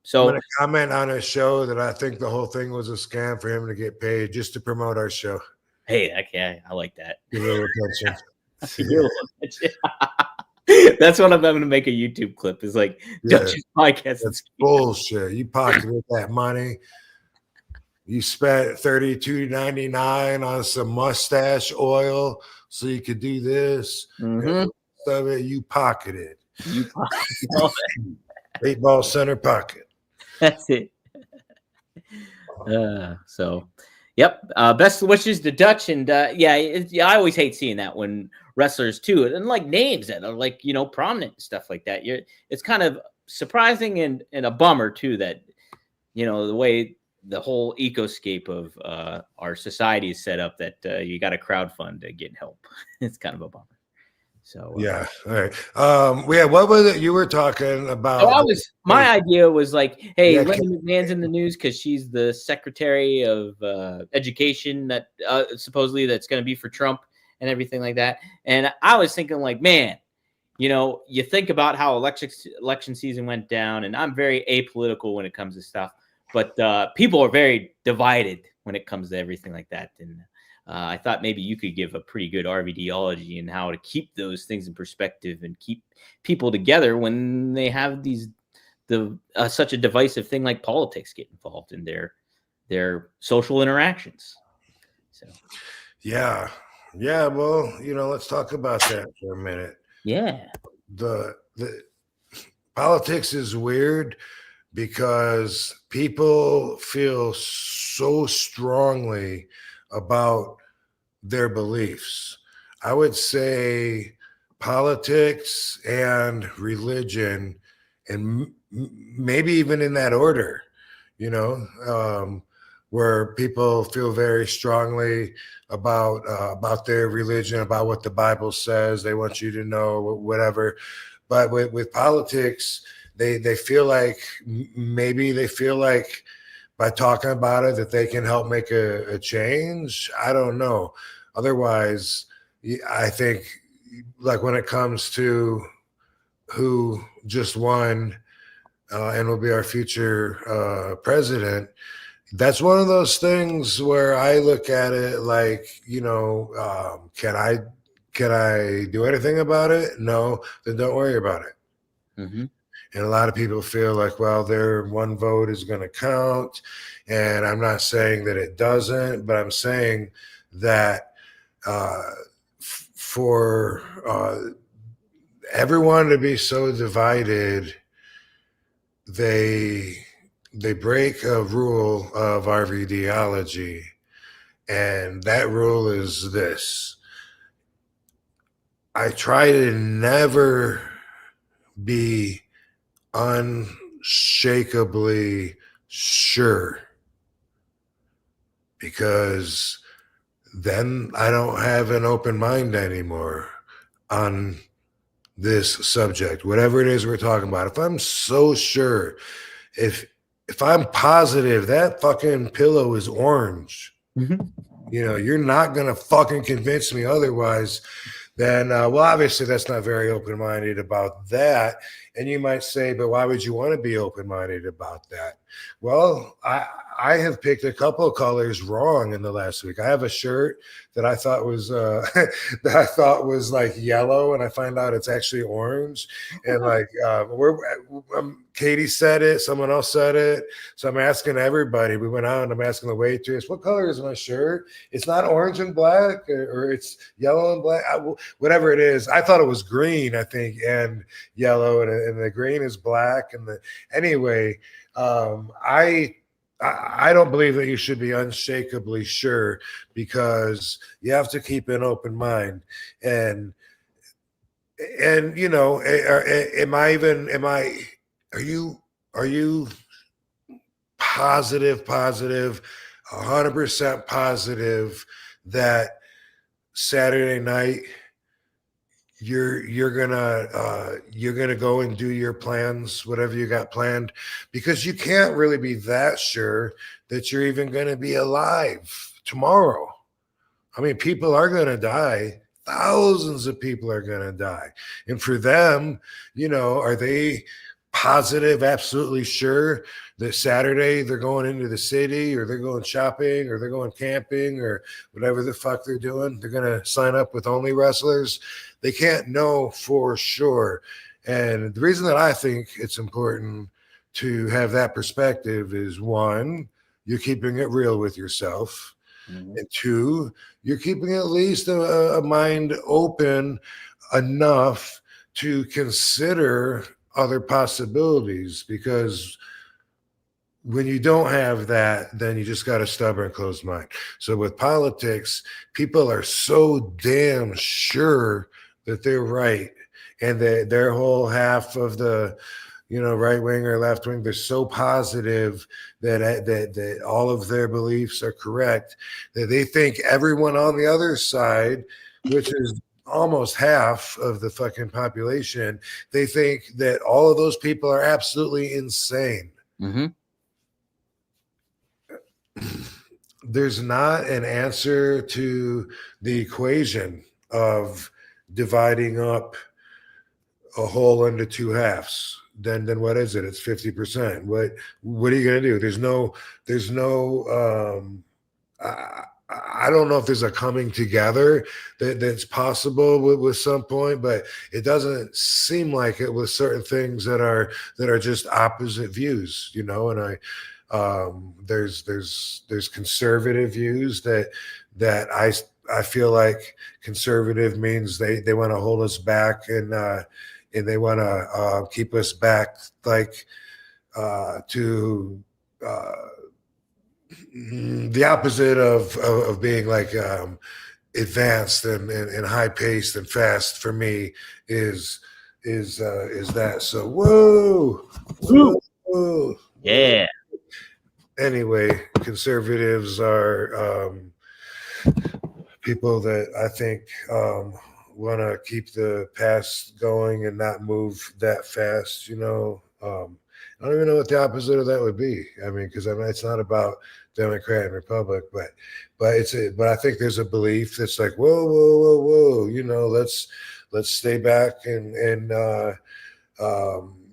So I'm gonna comment on a show that I think the whole thing was a scam for him to get paid just to promote our show. Hey, okay, I like that. Give a little attention. That's what I'm going to make a YouTube clip. Is like Dutch's podcast. That's bullshit. You pocketed that money. You spent $32.99 on some mustache oil so you could do this. Mm-hmm. Of it, you pocketed. You pocket 8 ball center pocket. That's it. So, yep. Best wishes to Dutch, and I always hate seeing that when wrestlers too, and like names that are like prominent and stuff like that. It's kind of surprising and a bummer too that the way the whole ecoscape of our society is set up that you got to crowdfund to get help. It's kind of a bummer. So yeah, all right. What was it you were talking about? So my idea was like, hey, Linda McMahon's in the news because she's the Secretary of Education that supposedly that's going to be for Trump and everything like that. And I was thinking like, man, you think about how election season went down, and I'm very apolitical when it comes to stuff, but people are very divided when it comes to everything like that. And I thought maybe you could give a pretty good RVDology and how to keep those things in perspective and keep people together when they have such a divisive thing like politics get involved in their social interactions. So, yeah. Well, let's talk about that for a minute. Yeah, the politics is weird because people feel so strongly about their beliefs. I would say politics and religion, and maybe even in that order, where people feel very strongly about their religion, about what the Bible says. They want you to know whatever. But with politics, they feel like by talking about it that they can help make a change. I don't know. Otherwise, I think like when it comes to who just won and will be our future president, that's one of those things where I look at it like, can I do anything about it? No, then don't worry about it. Mm-hmm. And a lot of people feel like, well, their one vote is going to count. And I'm not saying that it doesn't, but I'm saying that for everyone to be so divided, they break a rule of RVDology. And that rule is this: I try to never be unshakably sure, because then I don't have an open mind anymore on this subject, whatever it is we're talking about. If I'm so sure, if if I'm positive that fucking pillow is orange, Mhm. you're not gonna fucking convince me otherwise. Then, well, obviously that's not very open-minded about that. And you might say, but why would you want to be open-minded about that? Well, I have picked a couple of colors wrong in the last week. I have a shirt that I thought was that I thought was like yellow, and I find out it's actually orange. And like Katie said it, someone else said it, so I'm asking everybody. We went out and I'm asking the waitress, what color is my shirt? It's not orange and black, or it's yellow and black. Whatever it is. I thought it was green, I think, and yellow, and the green is black. And anyway, I don't believe that you should be unshakably sure, because you have to keep an open mind. And are you positive 100% positive that Saturday night you're gonna go and do your plans, whatever you got planned? Because you can't really be that sure that you're even gonna be alive tomorrow. I mean, people are gonna die. Thousands of people are gonna die. And for them, are they positive, absolutely sure that Saturday they're going into the city, or they're going shopping, or they're going camping, or whatever the fuck they're doing? They're gonna sign up with Only Wrestlers. They can't know for sure. And the reason that I think it's important to have that perspective is, one, you're keeping it real with yourself. Mhm. And two, you're keeping at least a mind open enough to consider other possibilities. Because when you don't have that, then you just got a stubborn, closed mind. So with politics, people are so damn sure that they're right, and that their whole half of the right wing or left wing, they're so positive that all of their beliefs are correct, that they think everyone on the other side, which is almost half of the fucking population, they think that all of those people are absolutely insane. Mhm. There's not an answer to the equation of dividing up a whole into two halves. Then what is it? It's 50%. What are you gonna do? There's no I don't know if there's a coming together that's possible with some point, but it doesn't seem like it with certain things that are just opposite views, and there's conservative views that I feel like conservative means they want to hold us back, and they want to keep us back, like to the opposite of being like advanced and high paced and fast. For me, is that. So Woo! whoa. Yeah. Anyway, conservatives are people that I think want to keep the past going and not move that fast. I don't even know what the opposite of that would be. I mean, because it's not about Democrat and Republic, but I think there's a belief that's like, whoa. Let's stay back, and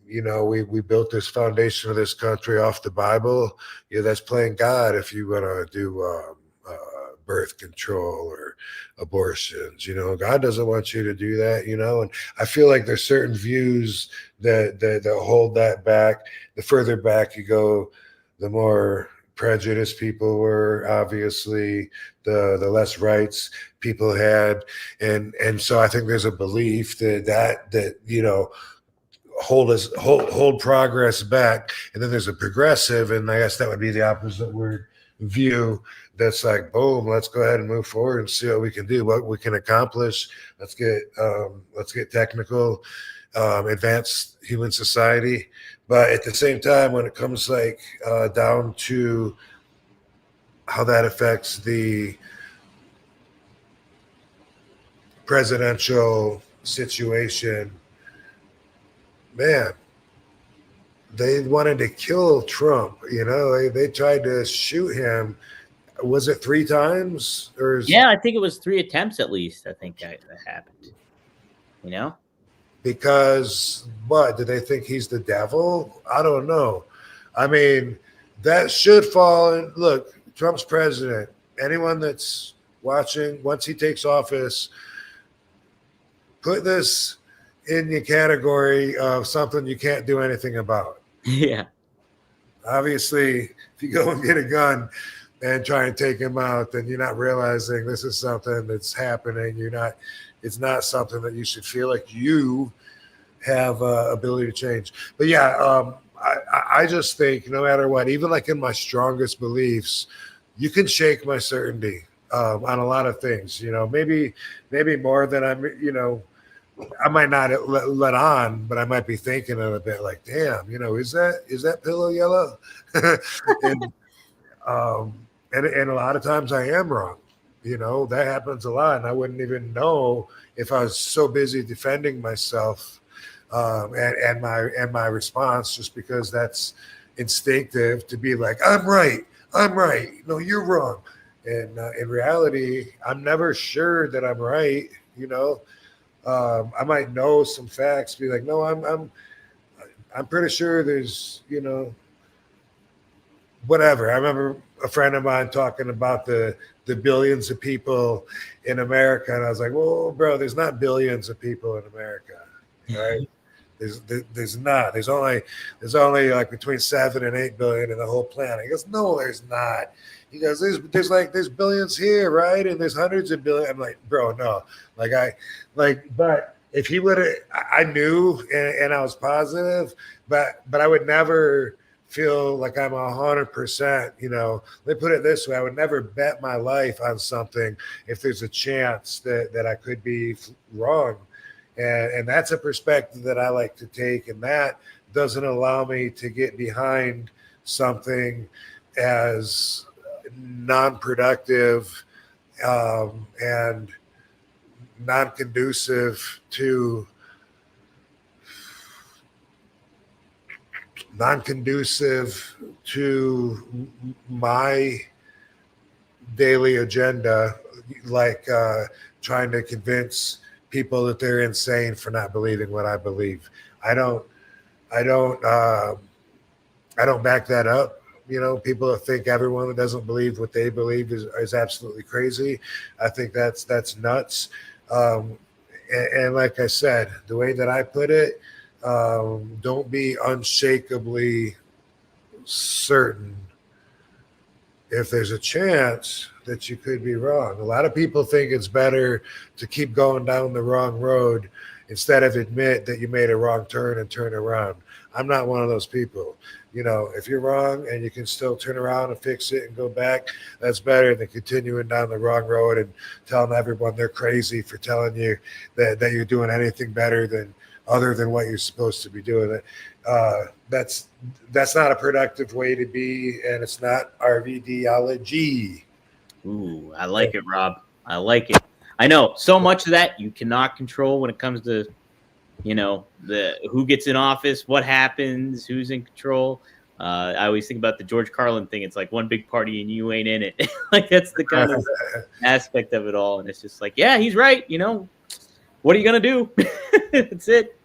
we built this foundation of this country off the Bible. Yeah, that's playing God if you want to do birth control or abortions. God doesn't want you to do that. And I feel like there's certain views that hold that back. The further back you go, the more prejudiced people were. Obviously, the less rights people had, and so I think there's a belief that hold progress back. And then there's a progressive, and I guess that would be the opposite word, view that's like, boom, let's go ahead and move forward and see what we can do, what we can accomplish. Let's get technical, advance human society. But at the same time, when it comes like down to how that affects the presidential situation, man, they wanted to kill Trump. They tried to shoot him. Was it 3 times or? Yeah, I think it was 3 attempts at least. I think that happened. You know, because what? Do they think he's the devil? I don't know. I mean, that should fall in. Look, Trump's president. Anyone that's watching, once he takes office, put this in the category of something you can't do anything about. yeah. Obviously, if you go and get a gun and try and take him out, then you're not realizing this is something that's happening. It's not something that you should feel like you have ability to change. But yeah, I just think no matter what, even like in my strongest beliefs, you can shake my certainty on a lot of things. Maybe more than I might not let on, but I might be thinking it a bit like, damn, is that pillow yellow? and, and a lot of times I am wrong. That happens a lot, and I wouldn't even know if I was so busy defending myself and my response, just because that's instinctive to be like, I'm right. No, you're wrong. And in reality, I'm never sure that I'm right. I might know some facts, be like, no, I'm pretty sure there's, whatever. I remember a friend of mine talking about the billions of people in America, and I was like, well, bro, there's not billions of people in America, right? There's not. There's only like between 7 and 8 billion in the whole planet. He goes, no, there's not. He goes, there's billions here, right? And there's hundreds of billions. I'm like, bro, no. But if he would have, I knew and I was positive, but I would never feel like I'm 100%. Let me put it this way: I would never bet my life on something if there's a chance that I could be wrong. And that's a perspective that I like to take, and that doesn't allow me to get behind something as non-productive and non-conducive to my daily agenda, like trying to convince people that they're insane for not believing what I believe. I don't back that up. People that think everyone that doesn't believe what they believe is absolutely crazy. I think that's nuts. And like I said, the way that I put it, don't be unshakably certain if there's a chance that you could be wrong. A lot of people think it's better to keep going down the wrong road instead of admit that you made a wrong turn and turn around. I'm not one of those people. If you're wrong and you can still turn around and fix it and go back, that's better than continuing down the wrong road and telling everyone they're crazy for telling you that you're doing anything better other than what you're supposed to be doing. That's not a productive way to be, and it's not RVDology. Ooh, I like it, Rob. I like it. I know so much of that you cannot control when it comes to, the who gets in office, what happens, who's in control. I always think about the George Carlin thing. It's like one big party and you ain't in it. Like that's the kind of aspect of it all. And it's just like, yeah, he's right. What are you gonna do? That's it.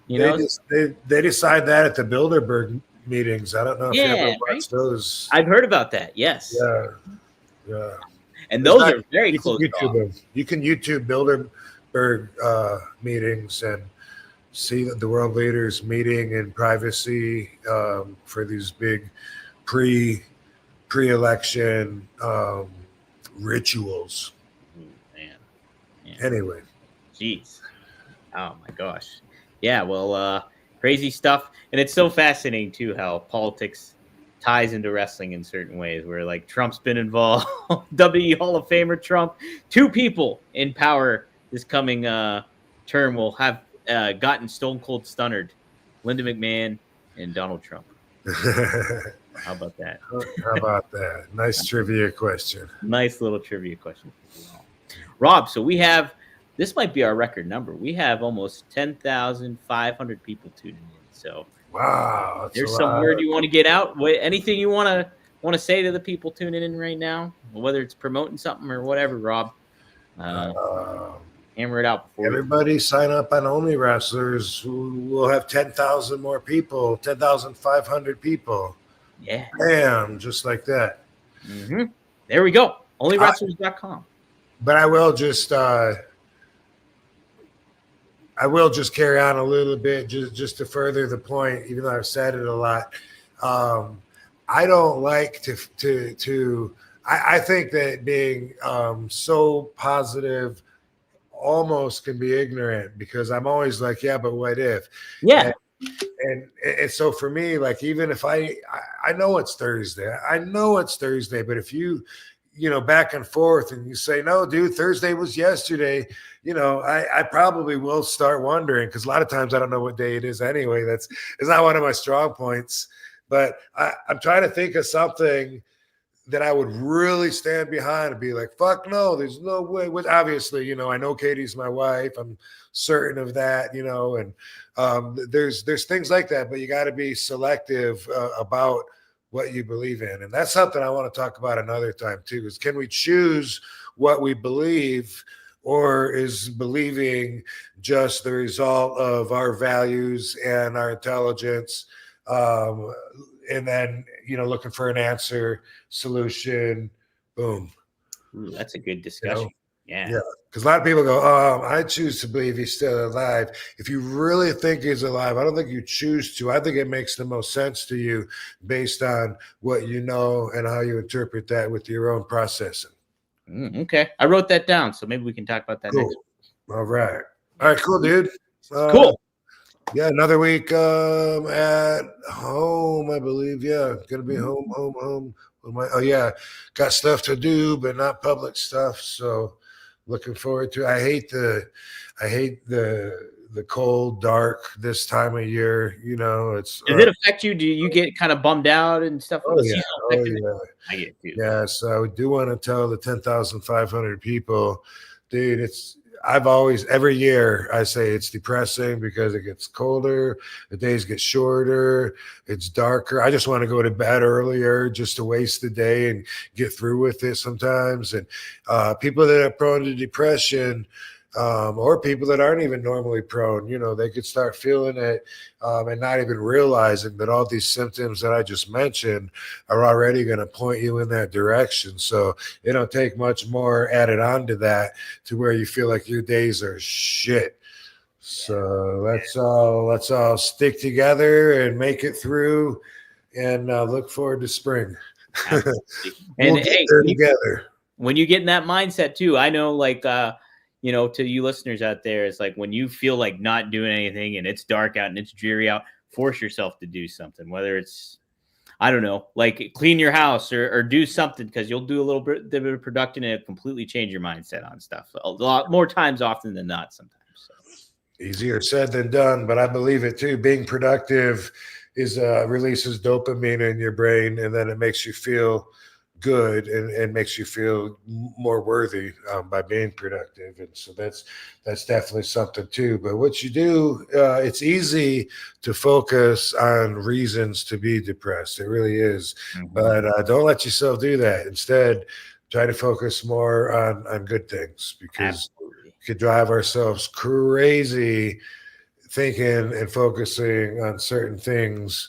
They decide that at the Bilderberg meetings. I don't know if you ever watched those. I've heard about that. Yes. Yeah. And those are very close. You can YouTube Bilderberg meetings and see the world leaders meeting in privacy for these big pre-election rituals. Man. Anyway. Jeez. Oh my gosh. Yeah, well, crazy stuff. And it's so fascinating too how politics ties into wrestling in certain ways, where like Trump's been involved. WWE Hall of Famer Trump, two people in power this coming term will have gotten Stone Cold Stunnered, Linda McMahon and Donald Trump. How about that? How about that? Nice trivia question. Nice little trivia question for you all. Rob, so we have, this might be our record number. We have almost 10,500 people tuning in. So wow, there's some word you want to get out. Anything you want to say to the people tuning in right now, whether it's promoting something or whatever, Rob. Hammer it out before everybody sign up on Only Wrestlers. We'll have 10,000 more people, 10,500 people. Yeah. Bam, just like that. Mm-hmm. There we go. OnlyWrestlers.com. But I will just carry on a little bit just to further the point, even though I've said it a lot. I don't like to I think that being so positive almost can be ignorant, because I'm always like, yeah, but what if? Yeah. And so for me, like, even if I know it's Thursday, but if you back and forth and you say, no, dude, Thursday was yesterday, I probably will start wondering, because a lot of times I don't know what day it is anyway. It's not one of my strong points, but I'm trying to think of something that I would really stand behind and be like, fuck no, there's no way. Which obviously, I know Katie's my wife. I'm certain of that, and there's things like that, but you got to be selective about what you believe in. And that's something I want to talk about another time too, is can we choose what we believe, or is believing just the result of our values and our intelligence? And then, looking for an answer, solution, boom. Ooh, that's a good discussion. Yeah. Because a lot of people go, I choose to believe he's still alive. If you really think he's alive, I don't think you choose to. I think it makes the most sense to you based on what you know and how you interpret that with your own processing. Okay. I wrote that down, so maybe we can talk about that next week. All right, cool, dude. Cool. Yeah, another week at home, I believe. Yeah, gonna be home. Got stuff to do, but not public stuff. So looking forward to it. I hate the cold, dark this time of year. Does it affect you? Do you get kind of bummed out and stuff? Oh yeah. I get it too. Yeah, so I do want to tell the 10,500 people, dude, I've always, every year I say it's depressing because it gets colder, the days get shorter, it's darker. I just want to go to bed earlier just to waste the day and get through with it sometimes. And people that are prone to depression, or people that aren't even normally prone, they could start feeling it and not even realizing that all these symptoms that I just mentioned are already going to point you in that direction. So it don't take much more added on to that to where you feel like your days are shit. So let's all stick together and make it through, and look forward to spring. And hey, together. When you get in that mindset too, I know, like, to you listeners out there, it's like when you feel like not doing anything and it's dark out and it's dreary out, force yourself to do something, whether it's, I don't know, like clean your house or do something, because you'll do a little bit of production and it'll completely change your mindset on stuff a lot more times often than not sometimes. So. Easier said than done, but I believe it too. Being productive is releases dopamine in your brain, and then it makes you feel good and makes you feel more worthy by being productive. And so that's definitely something too. But what you do, it's easy to focus on reasons to be depressed. It really is. Mm-hmm. But don't let yourself do that. Instead, try to focus more on good things, because we could drive ourselves crazy thinking and focusing on certain things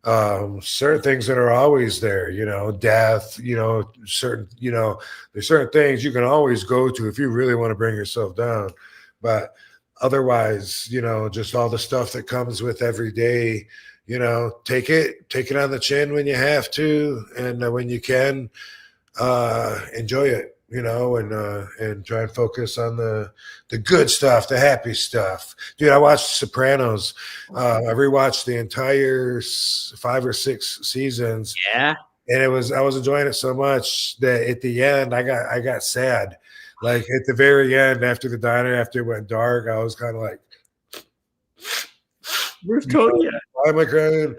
that are always there, death, there's certain things you can always go to if you really want to bring yourself down. But otherwise, just all the stuff that comes with every day, take it on the chin when you have to, and when you can, enjoy it. and try and focus on the good stuff, the happy stuff. Dude, I watched Sopranos. I rewatched the entire 5 or 6 seasons, Yeah. and I was enjoying it so much that at the end I got sad. Like at the very end, after the diner, after it went dark, I was kind of like, Where's Tony at? why am I crying?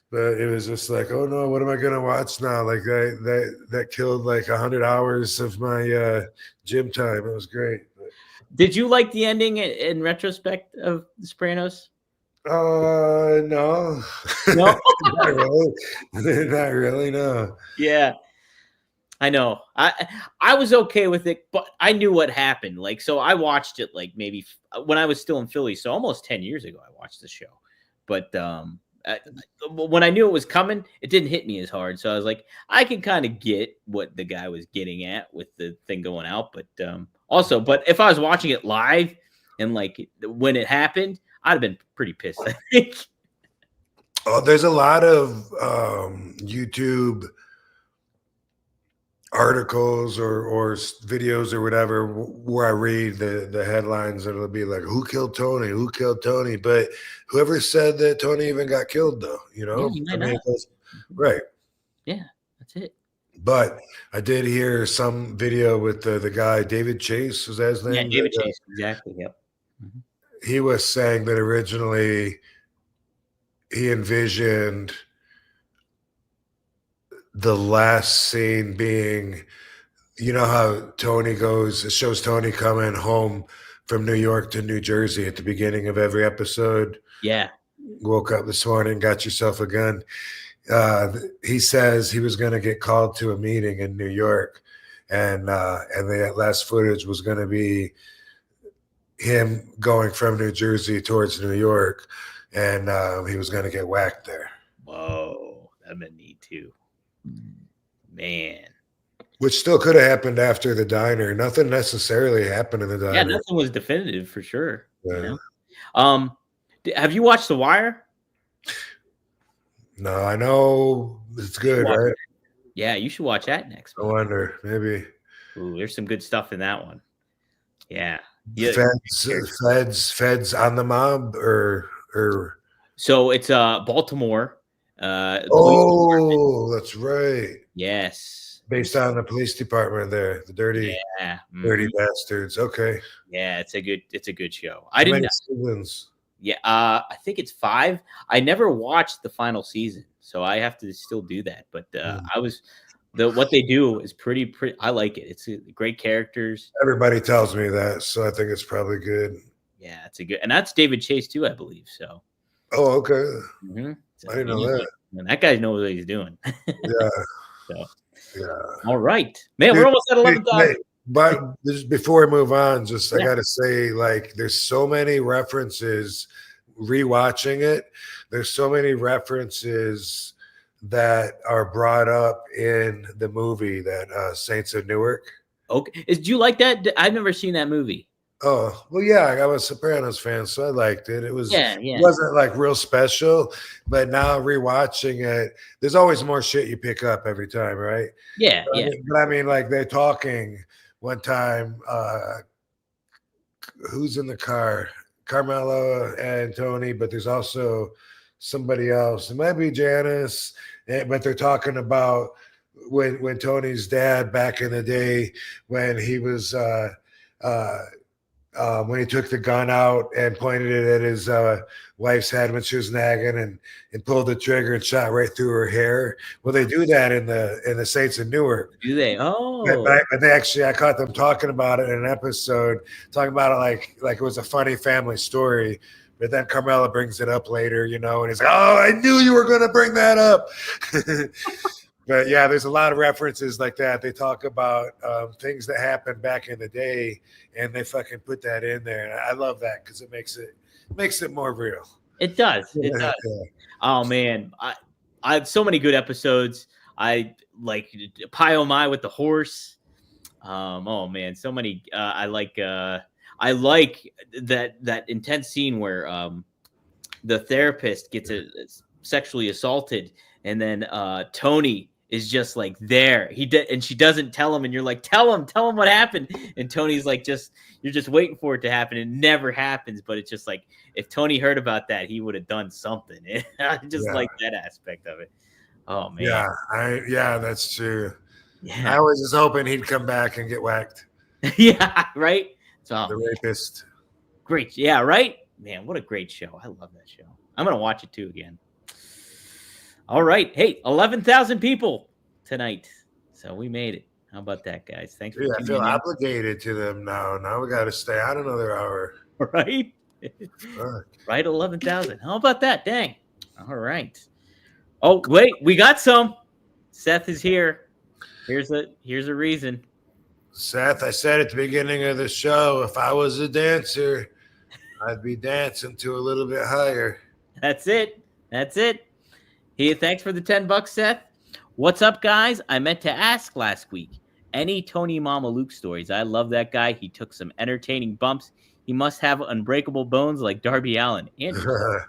But it was just like, oh no, what am I gonna watch now? Like that killed like 100 hours of my gym time. It was great. Did you like the ending in retrospect of The Sopranos? No, No. not really, not really. No. Yeah, I know. I was okay with it, but I knew what happened. Like, so I watched it like maybe when I was still in Philly, so almost 10 years ago. I watched the show, but when I knew it was coming, it didn't hit me as hard. So I was like, I can kind of get what the guy was getting at with the thing going out, but but if I was watching it live and like when it happened, I'd have been pretty pissed. I think. Oh, there's a lot of YouTube articles or videos or whatever where I read the headlines and it'll be like, who killed Tony? Who killed Tony? But whoever said that Tony even got killed, though, Yeah, you might not. Right. Yeah, that's it. But I did hear some video with the guy, David Chase, was that his name? Yeah, David Chase, exactly. Yep. Mm-hmm. He was saying that originally he envisioned the last scene being, you know how Tony goes, it shows Tony coming home from New York to New Jersey at the beginning of every episode. Yeah. Woke up this morning, got yourself a gun. He says he was going to get called to a meeting in New York, and the last footage was going to be him going from New Jersey towards New York, and he was going to get whacked there. Whoa, that'd been neat too. Man. Which still could have happened after the diner. Nothing necessarily happened in the diner. Yeah, nothing was definitive for sure. Yeah. You know? Have you watched The Wire? No, I know it's good, right? Yeah, you should watch that next. I wonder, maybe. Ooh, there's some good stuff in that one. Yeah. Feds on the mob or so it's Baltimore. Oh, that's right. Yes. Based on the police department there, the dirty bastards. Okay. Yeah, it's a good show. How many seasons? Yeah, I think it's 5. I never watched the final season, so I have to still do that. But what they do is pretty. I like it. It's great characters. Everybody tells me that, so I think it's probably good. Yeah, it's a good, and that's David Chase too, I believe. So. Oh, okay. Mm-hmm. So, I didn't know that. And that guy knows what he's doing. Yeah. So. Yeah. All right, man. We're almost at 11,000. But just before we move on, I gotta say, like, there's so many references. Rewatching it, there's so many references that are brought up in the movie that Saints of Newark. Okay, do you like that? I've never seen that movie. Oh well, yeah, I was a Sopranos fan, so I liked it. It was It wasn't like real special, but now rewatching it, there's always more shit you pick up every time, right? Yeah, But I mean, like they're talking one time. Who's in the car? Carmelo and Tony, but there's also somebody else. It might be Janice, but they're talking about when Tony's dad back in the day when he was when he took the gun out and pointed it at his wife's head when she was nagging and pulled the trigger and shot right through her hair. Well, they do that in the Saints of Newark. Do they? Oh, but they actually, I caught them talking about it in an episode, talking about it like it was a funny family story. But then Carmela brings it up later, and he's like, "Oh, I knew you were going to bring that up." But yeah, there's a lot of references like that. They talk about things that happened back in the day, and they fucking put that in there. And I love that because it makes it more real. It does. It does. Yeah. Oh man, I have so many good episodes. I like Pie Oh My with the horse. Oh man, so many. I like that intense scene where the therapist gets sexually assaulted, and then Tony is just like there. He did, and she doesn't tell him, and you're like, tell him what happened. And Tony's like, you're just waiting for it to happen. It never happens, but it's just like if Tony heard about that, he would have done something. I just like that aspect of it. Oh man, yeah, that's true. Yeah, I was just hoping he'd come back and get whacked. Yeah, right. So the rapist. Great, yeah, right. Man, what a great show! I love that show. I'm gonna watch it too again. All right. Hey, 11,000 people tonight. So we made it. How about that, guys? Thanks for tuning I feel in. obligated to them now. Now we got to stay out another hour. Right? Right, 11,000. How about that? Dang. All right. Oh, wait. We got some. Seth is here. Here's a reason. Seth, I said at the beginning of the show, if I was a dancer, I'd be dancing to a little bit higher. That's it. Thanks for the $10, Seth. What's up, guys? I meant to ask last week. Any Tony Mama Luke stories? I love that guy. He took some entertaining bumps. He must have unbreakable bones like Darby Allin. Andrew.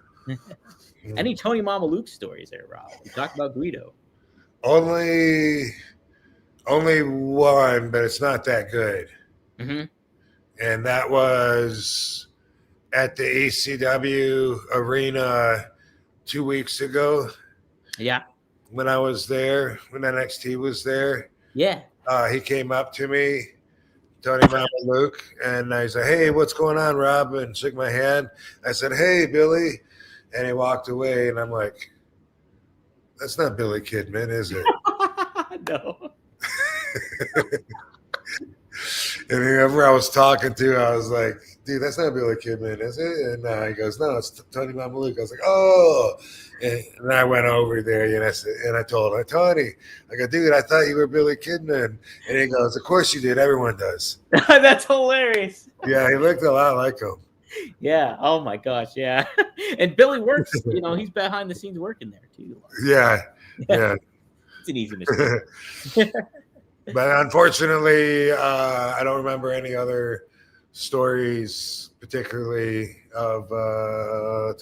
Any Tony Mama Luke stories there, Rob? We talked about Guido. Only one, but it's not that good. Mm-hmm. And that was at the ECW arena 2 weeks ago. Yeah. When I was there, when NXT was there. Yeah. He came up to me, Tony Mama Luke, and I said, "Hey, what's going on, Rob?" And shook my hand. I said, "Hey, Billy." And he walked away, and I'm like, "That's not Billy Kidman, is it?" No. And whoever I was talking to, I was like, "Dude, that's not Billy Kidman, is it?" And he goes, "No, it's Tony Mama Luke." I was like, "Oh." And I went over there, and I told him, "Tony," I go, "Dude, I thought you were Billy Kidman." And he goes, "Of course you did. Everyone does." That's hilarious. Yeah, he looked a lot like him. Yeah. Oh my gosh. Yeah. And Billy works. He's behind the scenes working there too. Yeah. It's an easy mistake. But unfortunately, I don't remember any other stories, particularly of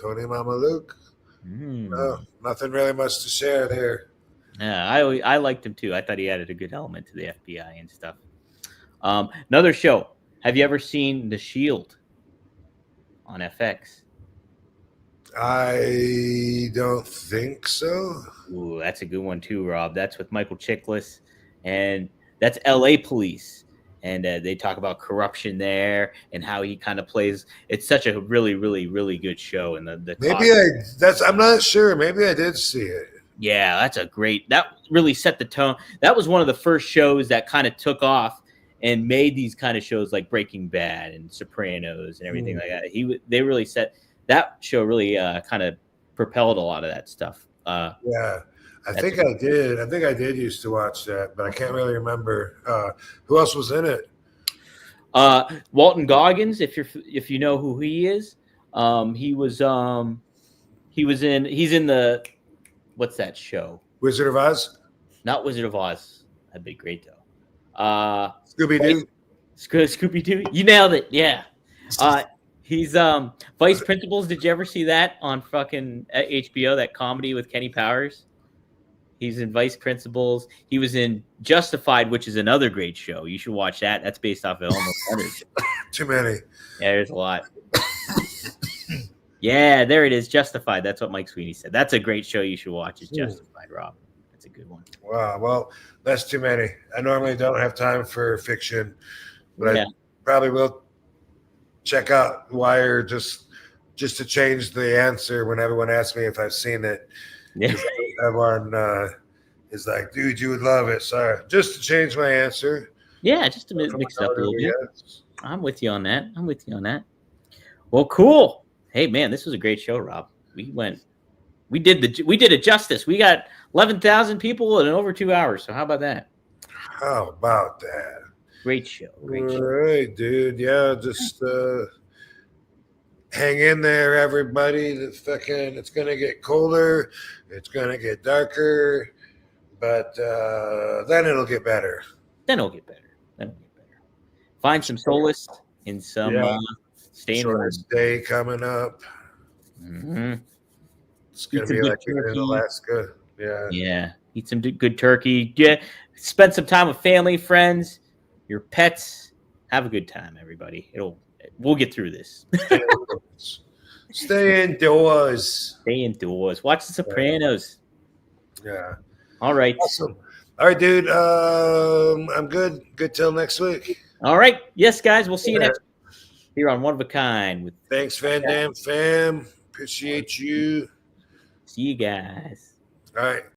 Tony Mama Luke. No, nothing really much to share there. Yeah, I liked him too. I thought he added a good element to the FBI and stuff. Another show. Have you ever seen The Shield on FX? I don't think so. Ooh, that's a good one too, Rob. That's with Michael Chiklis, and that's LA Police. And they talk about corruption there and how he kind of plays. It's such a really, really, really good show. And I'm not sure. Maybe I did see it. Yeah, that really set the tone. That was one of the first shows that kind of took off and made these kind of shows like Breaking Bad and Sopranos and everything like that. They really set that show really kind of propelled a lot of that stuff. Yeah. I think I did used to watch that, but I can't really remember who else was in it. Walton Goggins, if you know who he is, he's in the what's that show? Wizard of Oz? Not Wizard of Oz. That'd be great though. Scooby-Doo. Scooby-Doo. You nailed it. Yeah. He's Vice Principals. Did you ever see that on fucking HBO? That comedy with Kenny Powers. He's in Vice Principals. He was in Justified, which is another great show. You should watch that. That's based off of Almost 100. Too many. Yeah, there's a lot. Yeah, there it is. Justified. That's what Mike Sweeney said. That's a great show you should watch. It's Justified, Rob. That's a good one. Wow. Well, that's too many. I normally don't have time for fiction, but I probably will check out Wire just to change the answer when everyone asks me if I've seen it. Yeah. Everyone is like, "Dude, you would love it." Sorry, just to change my answer. Yeah, just to mix it up a little bit. I'm with you on that. Well, cool. Hey, man, this was a great show, Rob. We did it justice. We got 11,000 people in over 2 hours. So how about that? How about that? Great show. All right, dude. Yeah, just hang in there, everybody. It's gonna get colder. It's gonna get darker, but then it'll get better. Find some solace in some staying warm. Day coming up. Mm-hmm. It's gonna be like in Alaska. Yeah. Eat some good turkey. Yeah, spend some time with family, friends, your pets. Have a good time, everybody. We'll get through this. Stay indoors. Stay indoors. Stay indoors. Watch The Sopranos. Yeah. All right. Awesome. All right, dude. I'm good. Good till next week. All right. Yes, guys. We'll see you next here on One of a Kind. With Thanks, Van Dam fam. Appreciate you. see you guys. All right.